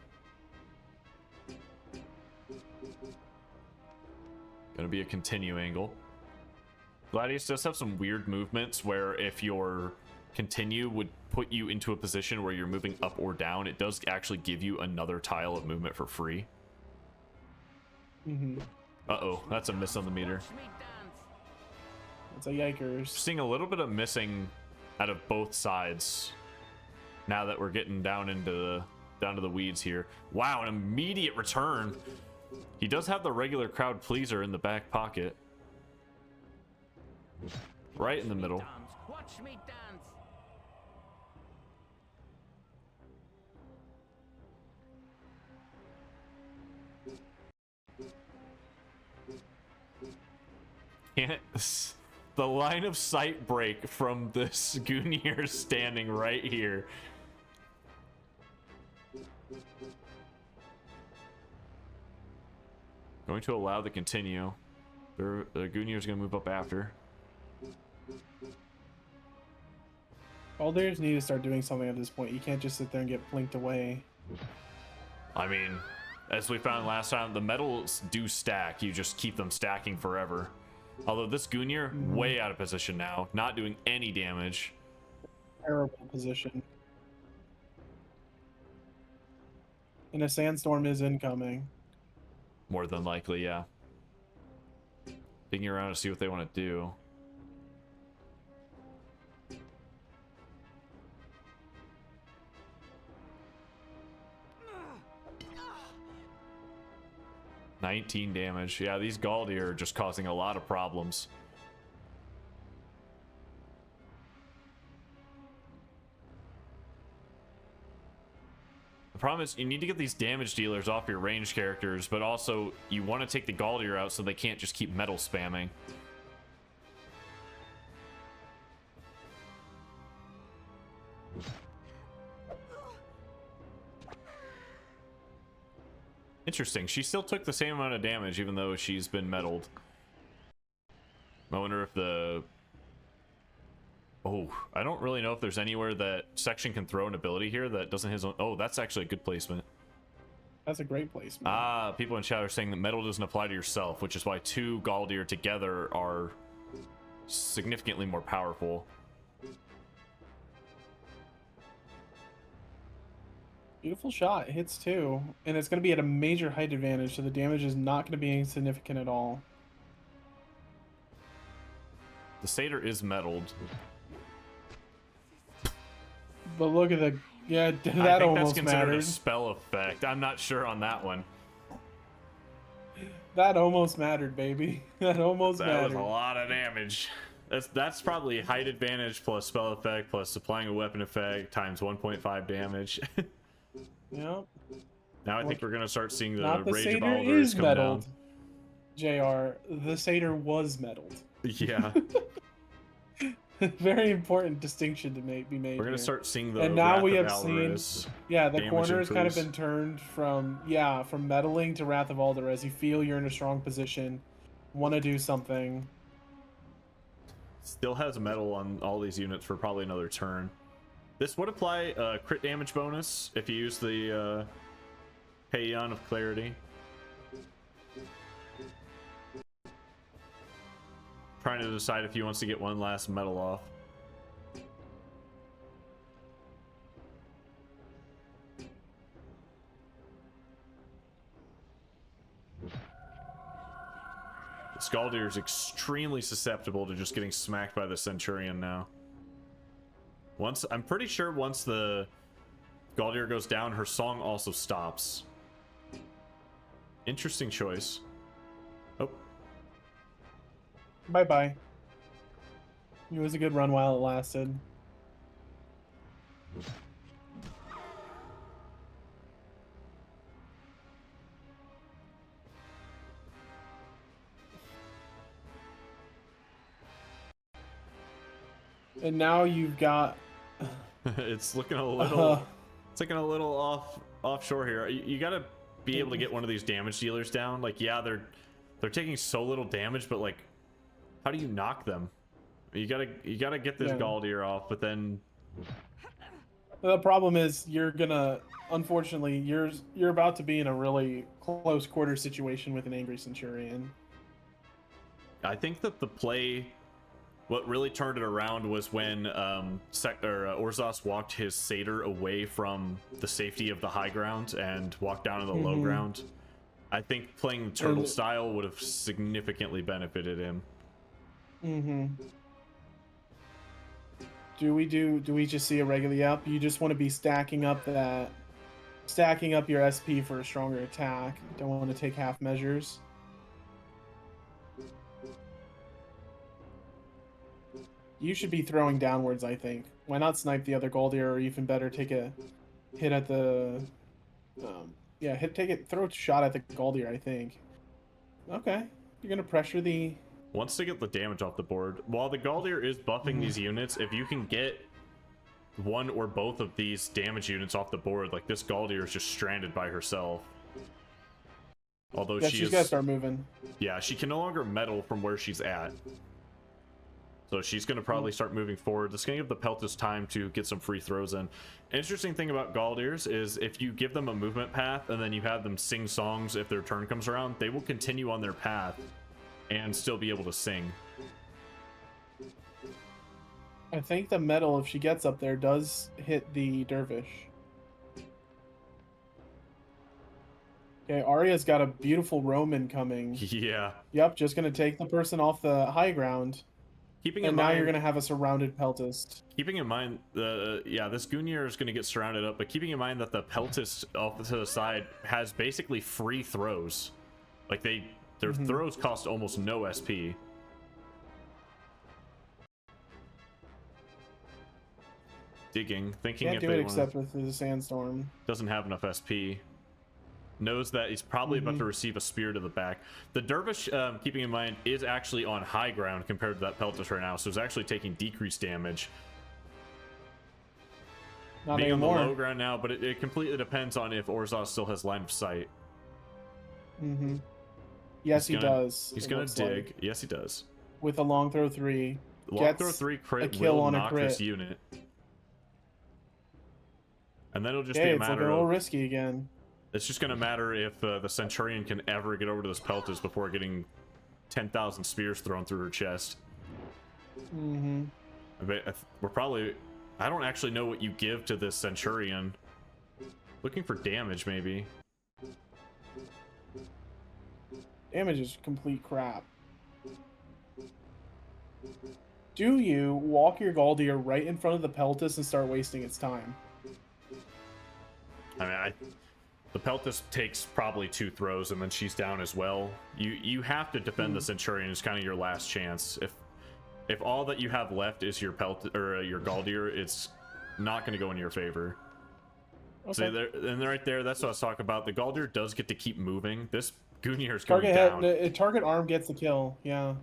Gonna be a continue angle. Gladius does have some weird movements where if your continue would put you into a position where you're moving up or down, it does actually give you another tile of movement for free. Mm-hmm. Uh-oh, that's a miss on the meter. Watch me dance. It's a yikers. Seeing a little bit of missing out of both sides now that we're getting down into the weeds here. Wow, an immediate return. He does have the regular crowd pleaser in the back pocket. Right in the middle. Dance. Watch me dance. The line of sight break from this Gunir standing right here. Going to allow the continue. The Gunir's going to move up after. Alders need to start doing something at this point. You can't just sit there and get blinked away. I mean, as we found last time, the metals do stack. You just keep them stacking forever. Although this Gunir, way out of position now, not doing any damage. Terrible position. And a sandstorm is incoming. More than likely, yeah. Digging around to see what they want to do. $19 damage. Yeah, these Galdi are just causing a lot of problems. The problem is you need to get these damage dealers off your range characters, but also you want to take the Galdier out so they can't just keep metal spamming. Interesting. She still took the same amount of damage even though she's been metaled. I wonder if the... Oh, I don't really know if there's anywhere that Section can throw an ability here that doesn't his own... Oh, that's actually a good placement. That's a great placement. Ah, people in chat are saying that metal doesn't apply to yourself, which is why two Galdir together are significantly more powerful. Beautiful shot. It hits too. And it's going to be at a major height advantage, so the damage is not going to be insignificant at all. The Satyr is metaled. But look at the... Yeah, I that think that's almost considered mattered. a spell effect. I'm not sure on that one. That almost mattered, baby. That almost That mattered. was a lot of damage. That's probably height advantage plus spell effect plus supplying a weapon effect times 1.5 damage. Yep. Now I think we're gonna start seeing the Not the Rage of Satyr Alders is come metaled. JR, the Satyr was metaled. down. Yeah. Very important distinction to be made. We're gonna here. start seeing the And now Wrath we of have Alvarez seen, yeah, the damage corner has kind of increase. been turned from meddling to Wrath of Alvarez. You feel you're in a strong position, want to do something. Still has metal on all these units for probably another turn. This would apply a crit damage bonus if you use the Paeon of Clarity. Trying to decide if he wants to get one last metal off. Scaldir is extremely susceptible to just getting smacked by the Centurion now. I'm pretty sure once the Galdir goes down, her song also stops. Interesting choice. Oh. Bye-bye. It was a good run while it lasted. And now you've got... It's looking a little... It's looking a little offshore here. You gotta be able to get one of these damage dealers down. Like, yeah, they're taking so little damage, but like, how do you knock them? You gotta get this Galdir off, but then The problem is you're gonna, unfortunately, you're about to be in a really close quarter situation with an angry Centurion. I think that the play, what really turned it around was when Orzas walked his satyr away from the safety of the high ground and walked down to the low ground. I think playing the turtle style would have significantly benefited him. Do we just see a regular up? You just want to be stacking up your SP for a stronger attack. Don't want to take half measures. You should be throwing downwards, I think. Why not snipe the other Goldier, or even better, take a hit at the throw a shot at the Goldier, I think. Okay. You're gonna pressure the... Once they get the damage off the board, while the Goldier is buffing these units, if you can get one or both of these damage units off the board, like this Goldier is just stranded by herself. Although she's gotta start moving. Yeah, she can no longer meddle from where she's at. So she's going to probably start moving forward. This is going to give the Peltas time to get some free throws in. Interesting thing about Galdiers is if you give them a movement path and then you have them sing songs if their turn comes around, they will continue on their path and still be able to sing. I think the metal, if she gets up there, does hit the Dervish. Okay, Arya's got a beautiful Roman coming. Yeah. Yep, just going to take the person off the high ground. And now you're going to have a surrounded Peltist. Keeping in mind, this Gungnir is going to get surrounded up, but keeping in mind that the Peltist off to the side has basically free throws. Like, their throws cost almost no SP. Digging, thinking Can't if do they it except with the Sandstorm. Doesn't have enough SP. Knows that he's probably about to receive a spear to the back. The Dervish, keeping in mind, is actually on high ground compared to that Peltas right now, so it's actually taking decreased damage. Not Being anymore. on the low ground now, but it completely depends on if Orzas still has line of sight. Yes, he does. He's gonna dig. Like. Yes, he does. With a long throw 3. Long throw 3 crit will knock this unit. And then it'll just be a matter it's a little risky again. It's just going to matter if the Centurion can ever get over to this Peltas before getting 10,000 spears thrown through her chest. We're probably... I don't actually know what you give to this Centurion. Looking for damage, maybe. Damage is complete crap. Do you walk your Galdier right in front of the Peltas and start wasting its time? I mean, the Peltas takes probably 2 throws and then she's down as well. You have to defend the Centurion. It's kind of your last chance. If all that you have left is your your Galdier, it's not going to go in your favor. Okay. So right there, that's what I was talking about. The Galdier does get to keep moving. This Gungnir is going down. Target arm gets the kill. Yeah.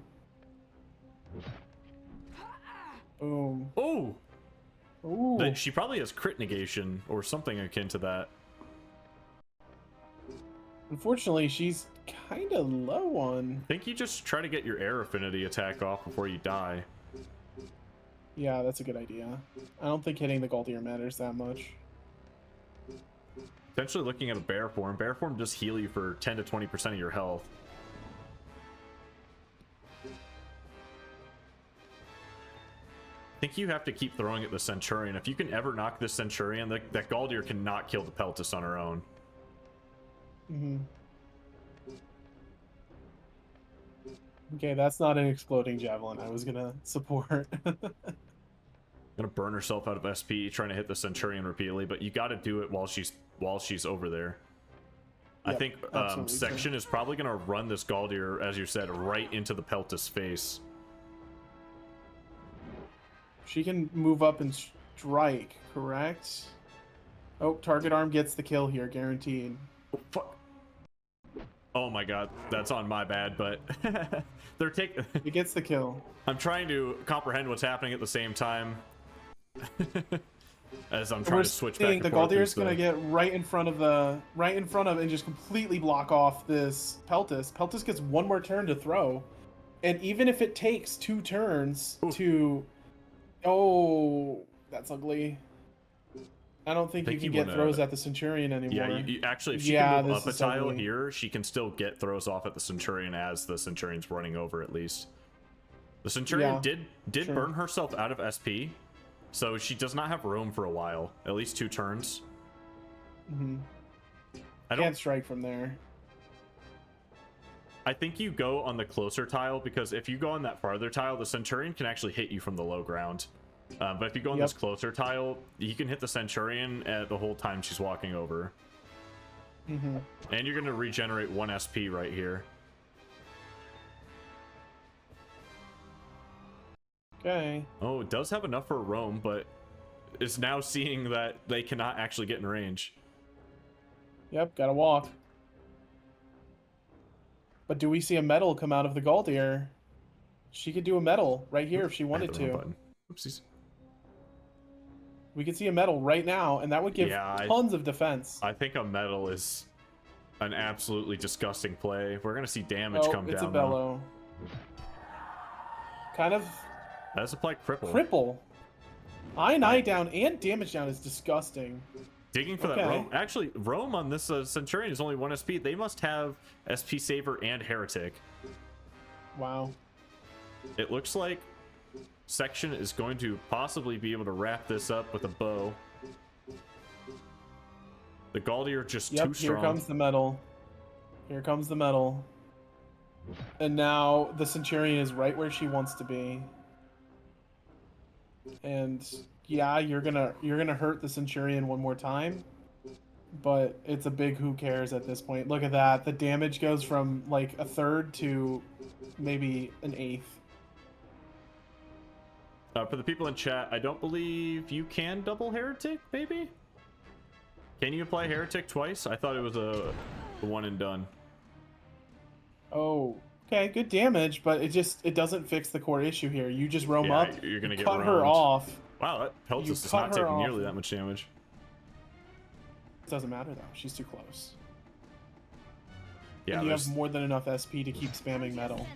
Boom. Oh. Ooh. She probably has crit negation or something akin to that. Unfortunately, she's kind of low on... I think you just try to get your air affinity attack off before you die. Yeah, that's a good idea. I don't think hitting the Galdier matters that much. Potentially looking at a bear form. Bear form does heal you for 10 to 20% of your health. I think you have to keep throwing at the Centurion. If you can ever knock this Centurion, that Galdier cannot kill the Peltas on her own. Okay, that's not an exploding javelin. I was gonna support. Gonna burn herself out of SP trying to hit the Centurion repeatedly, but you got to do it while she's over there. Yep, I think Section is probably gonna run this Galdier, as you said, right into the Peltas face. She can move up and strike, correct? Oh, target arm gets the kill here, guaranteed. Oh, fuck. Oh my god, that's on my bad, but they're taking... It gets the kill. I'm trying to comprehend what's happening at the same time. As I'm trying to switch back and the forth. Galdier's gonna get right in front of and just completely block off this Peltas. Peltas gets one more turn to throw. And even if it takes 2 turns to... Oh, That's ugly. I don't think you can you get wanna- throws at the Centurion anymore. Yeah, actually, if she Yeah, can move this up a is tile ugly. here, she can still get throws off at the Centurion as the Centurion's running over at least. The Centurion Yeah, did sure. burn herself out of SP, so she does not have room for a while, at least 2 turns. I Can't strike from there. I think you go on the closer tile, because if you go on that farther tile, the Centurion can actually hit you from the low ground. But if you go on this closer tile, you can hit the Centurion the whole time she's walking over. And you're going to regenerate 1 SP right here. Okay. Oh, it does have enough for a roam, but is now seeing that they cannot actually get in range. Yep, gotta walk. But do we see a medal come out of the Galdier? She could do a medal right here if she wanted to. Button. Oopsies. We could see a medal right now, and that would give tons of defense. I think a medal is an absolutely disgusting play. We're going to see damage come down. It's a bellow. Kind of... That's a play cripple. Cripple. I down and damage down is disgusting. Digging for that roam. Actually, roam on this Centurion is only 1 SP. They must have SP Saver and Heretic. Wow. It looks like Section is going to possibly be able to wrap this up with a bow. The Galdier just too strong. Here comes the medal. Here comes the medal. And now the Centurion is right where she wants to be. And yeah, you're gonna hurt the Centurion one more time, but it's a big who cares at this point. Look at that. The damage goes from like a third to maybe an eighth. For the people in chat, I don't believe you can double Heretic, maybe? Can you apply Heretic twice? I thought it was a one and done. Oh, okay, good damage, but it doesn't fix the core issue here. You just roam up, you're gonna get cut her roamed. off. Wow, that Peltis is not taking nearly that much damage. It doesn't matter though, she's too close. Yeah, and you have more than enough SP to keep spamming metal.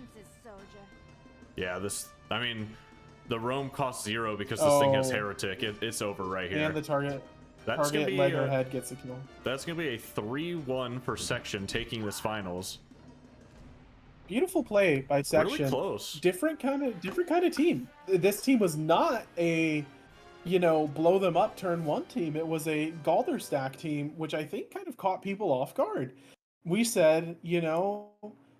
Yeah, I mean, the roam costs 0 because this thing has Heretic. It's over right here. And the target be leg or head gets a kill. That's gonna be a 3-1 for Section taking this finals. Beautiful play by Section. Really close. Different kind of team. This team was not a, blow them up turn 1 team. It was a Galder stack team, which I think kind of caught people off guard. We said,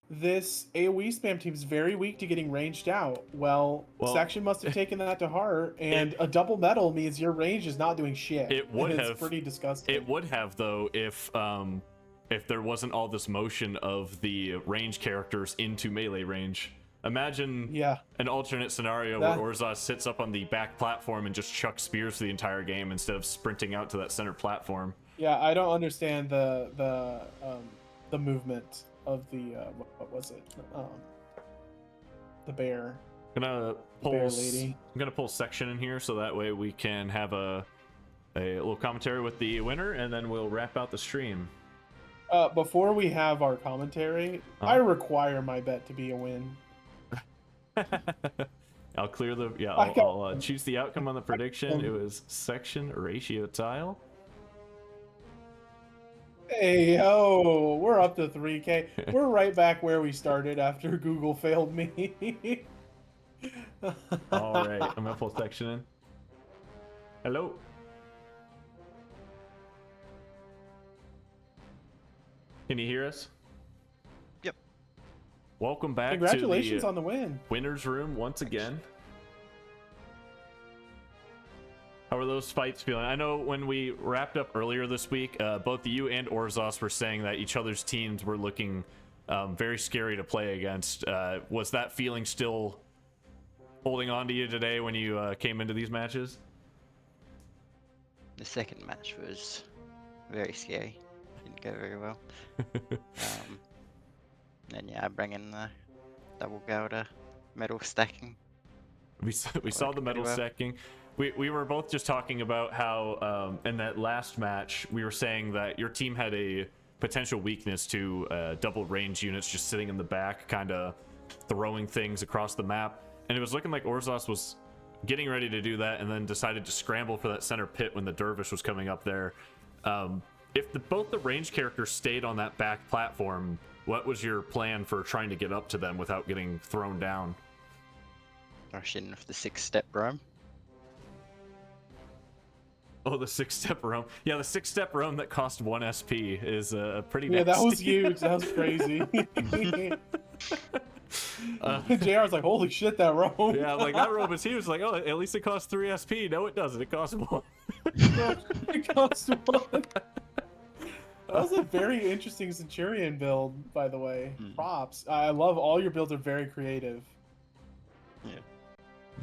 this AoE spam team is very weak to getting ranged out. Well, Section must have taken that to heart, and a double medal means your range is not doing shit. It would have. It's pretty disgusting. It would have, though, if there wasn't all this motion of the range characters into melee range. Imagine an alternate scenario where Orzas sits up on the back platform and just chucks spears for the entire game instead of sprinting out to that center platform. Yeah, I don't understand the movement of the what was it? The bear. I'm gonna bear lady. I'm gonna pull Section in here so that way we can have a little commentary with the winner, and then we'll wrap out the stream. Before we have our commentary, I require my bet to be a win. I'll clear the I'll choose the outcome on the prediction. It was Section ratio tile. Hey yo, we're up to 3K. We're right back where we started after Google failed me. All right, I'm gonna pull Section in. Hello. Can you hear us? Yep. Welcome back. Congratulations to the on the win. Winner's room once again. How are those fights feeling? I know when we wrapped up earlier this week, both you and Orzas were saying that each other's teams were looking very scary to play against. Was that feeling still holding on to you today when you came into these matches? The second match was very scary. Didn't go very well. Then I bring in the double Gouda metal stacking. We saw the metal stacking. We were both just talking about how in that last match we were saying that your team had a potential weakness to double range units just sitting in the back, kind of throwing things across the map, and it was looking like Orzas was getting ready to do that and then decided to scramble for that center pit when the dervish was coming up there. If both the range characters stayed on that back platform, what was your plan for trying to get up to them without getting thrown down? Rush in with the 6-step roam. Oh, the 6-step roam. Yeah, the 6-step roam that cost 1 SP is pretty Yeah, nasty. that was huge. That was crazy. JR was like, holy shit, that roam. Yeah, like that roam is huge. Like, oh, at least it costs 3 SP. No, it doesn't. It costs 1. It cost 1. That was a very interesting Centurion build, by the way. Props. I love all your builds are very creative. Yeah.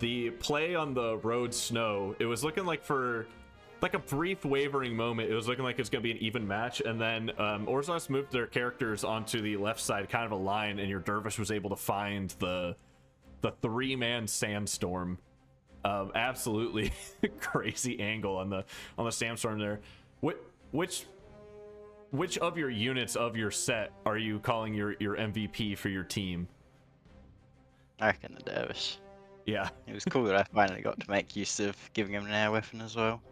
The play on the road snow, it was looking like for like a brief wavering moment, it was looking like it's going to be an even match, and then Orzas moved their characters onto the left side, kind of a line, and your dervish was able to find the 3-man sandstorm. Absolutely crazy angle on the sandstorm there. Which of your units of your set are you calling your MVP for your team? I reckon the dervish. Yeah. It was cool that I finally got to make use of giving him an air weapon as well.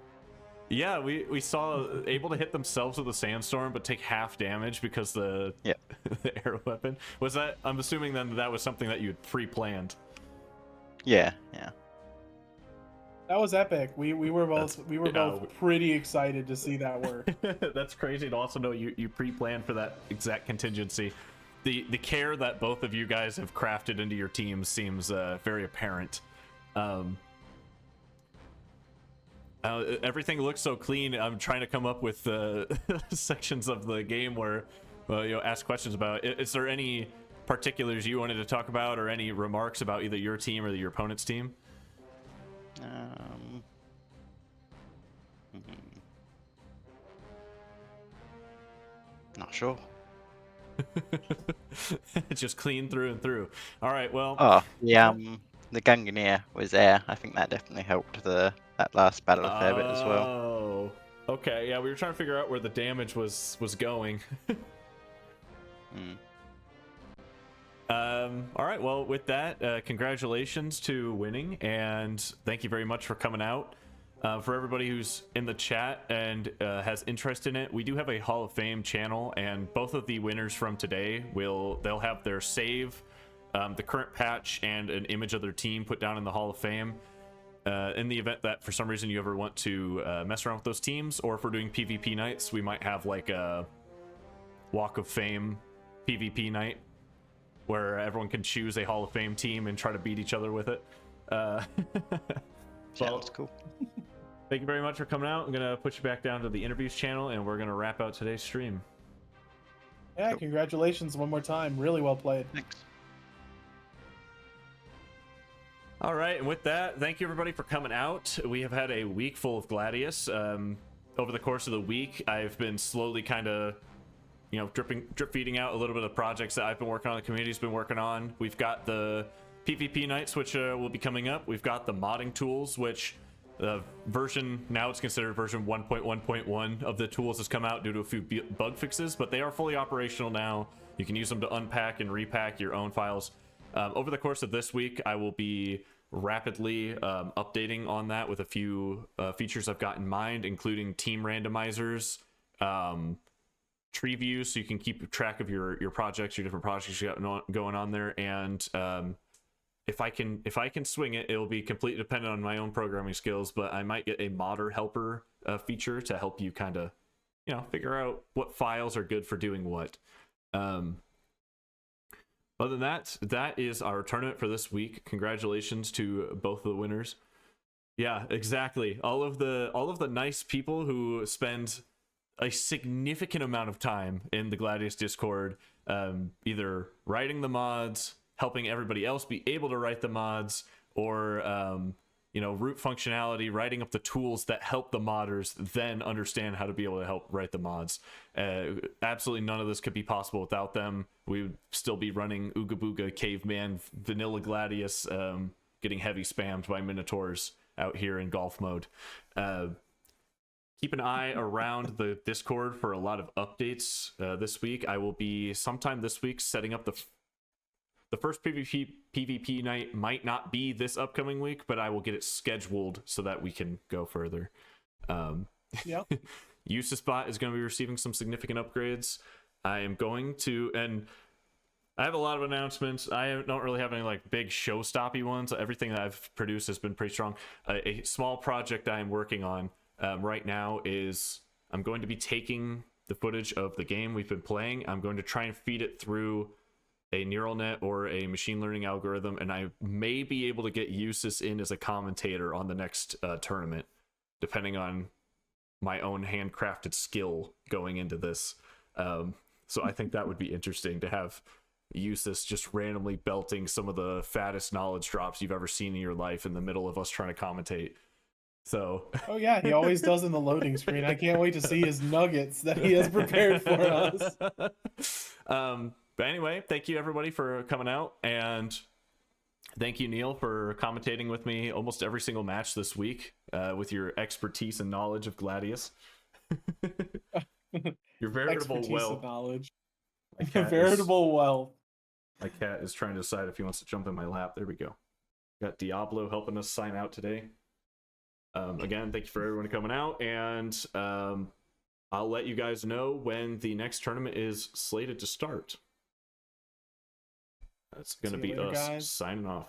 Yeah, we saw able to hit themselves with a sandstorm, but take half damage because the air weapon was that. I'm assuming then that was something that you had pre-planned. Yeah. That was epic. We were both pretty excited to see that work. That's crazy to also know you pre-planned for that exact contingency. The care that both of you guys have crafted into your team seems very apparent. Everything looks so clean. I'm trying to come up with sections of the game where ask questions about it. Is there any particulars you wanted to talk about or any remarks about either your team or your opponent's team? Not sure. Just clean through and through. All right, well. Oh, the Gunganeer was air. I think that definitely helped that last battle a fair bit as well. Oh, okay. Yeah, we were trying to figure out where the damage was going. All right, well, with that, congratulations to winning, and thank you very much for coming out. For everybody who's in the chat and has interest in it, we do have a Hall of Fame channel, and both of the winners from today they'll have their save, the current patch, and an image of their team put down in the Hall of Fame. In the event that for some reason you ever want to mess around with those teams, or if we're doing PvP nights, we might have like a Walk of Fame PvP night where everyone can choose a Hall of Fame team and try to beat each other with it. Sounds cool. Thank you very much for coming out. I'm going to put you back down to the interviews channel, and we're going to wrap out today's stream. Yeah, congratulations one more time. Really well played. Thanks. All right, and with that, thank you everybody for coming out. We have had a week full of Gladius. Over the course of the week, I've been slowly kind of drip feeding out a little bit of projects that I've been working on, the community's been working on. We've got the PvP nights, which will be coming up. We've got the modding tools, which now it's considered version 1.1.1 of the tools has come out due to a few bug fixes, but they are fully operational now. You can use them to unpack and repack your own files. Over the course of this week, I will be rapidly updating on that with a few features I've got in mind, including team randomizers, tree view, so you can keep track of your projects, your different projects you got going on there, and if I can swing it, it'll be completely dependent on my own programming skills, but I might get a modder helper feature to help you kind of figure out what files are good for doing what. Other than that is our tournament for this week. Congratulations to both of the winners. Yeah, exactly. All of the nice people who spend a significant amount of time in the Gladius Discord, either writing the mods, helping everybody else be able to write the mods, or root functionality, writing up the tools that help the modders then understand how to be able to help write the mods. Absolutely none of this could be possible without them. We would still be running Ooga Booga Caveman Vanilla Gladius, getting heavy spammed by Minotaurs out here in golf mode. Keep an eye around the Discord for a lot of updates this week. I will be sometime this week setting up the first PvP night might not be this upcoming week, but I will get it scheduled so that we can go further. Yep. Usis bot is going to be receiving some significant upgrades. I am going to, and I have a lot of announcements. I don't really have any like big show-stoppy ones. Everything that I've produced has been pretty strong. A small project I am working on right now is I'm going to be taking the footage of the game we've been playing. I'm going to try and feed it through a neural net or a machine learning algorithm, and I may be able to get Usis in as a commentator on the next tournament, depending on my own handcrafted skill going into this. So I think that would be interesting to have Usis just randomly belting some of the fattest knowledge drops you've ever seen in your life in the middle of us trying to commentate. So oh yeah, he always does in the loading screen. I can't wait to see his nuggets that he has prepared for us. But anyway, thank you everybody for coming out, and thank you, Neil, for commentating with me almost every single match this week with your expertise and knowledge of Gladius. Your veritable wealth. Knowledge. Veritable wealth. My cat is trying to decide if he wants to jump in my lap. There we go. Got Diablo helping us sign out today. Again, thank you for everyone coming out, and I'll let you guys know when the next tournament is slated to start. That's going to be later, us guys. signing off.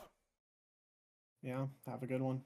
Yeah, have a good one.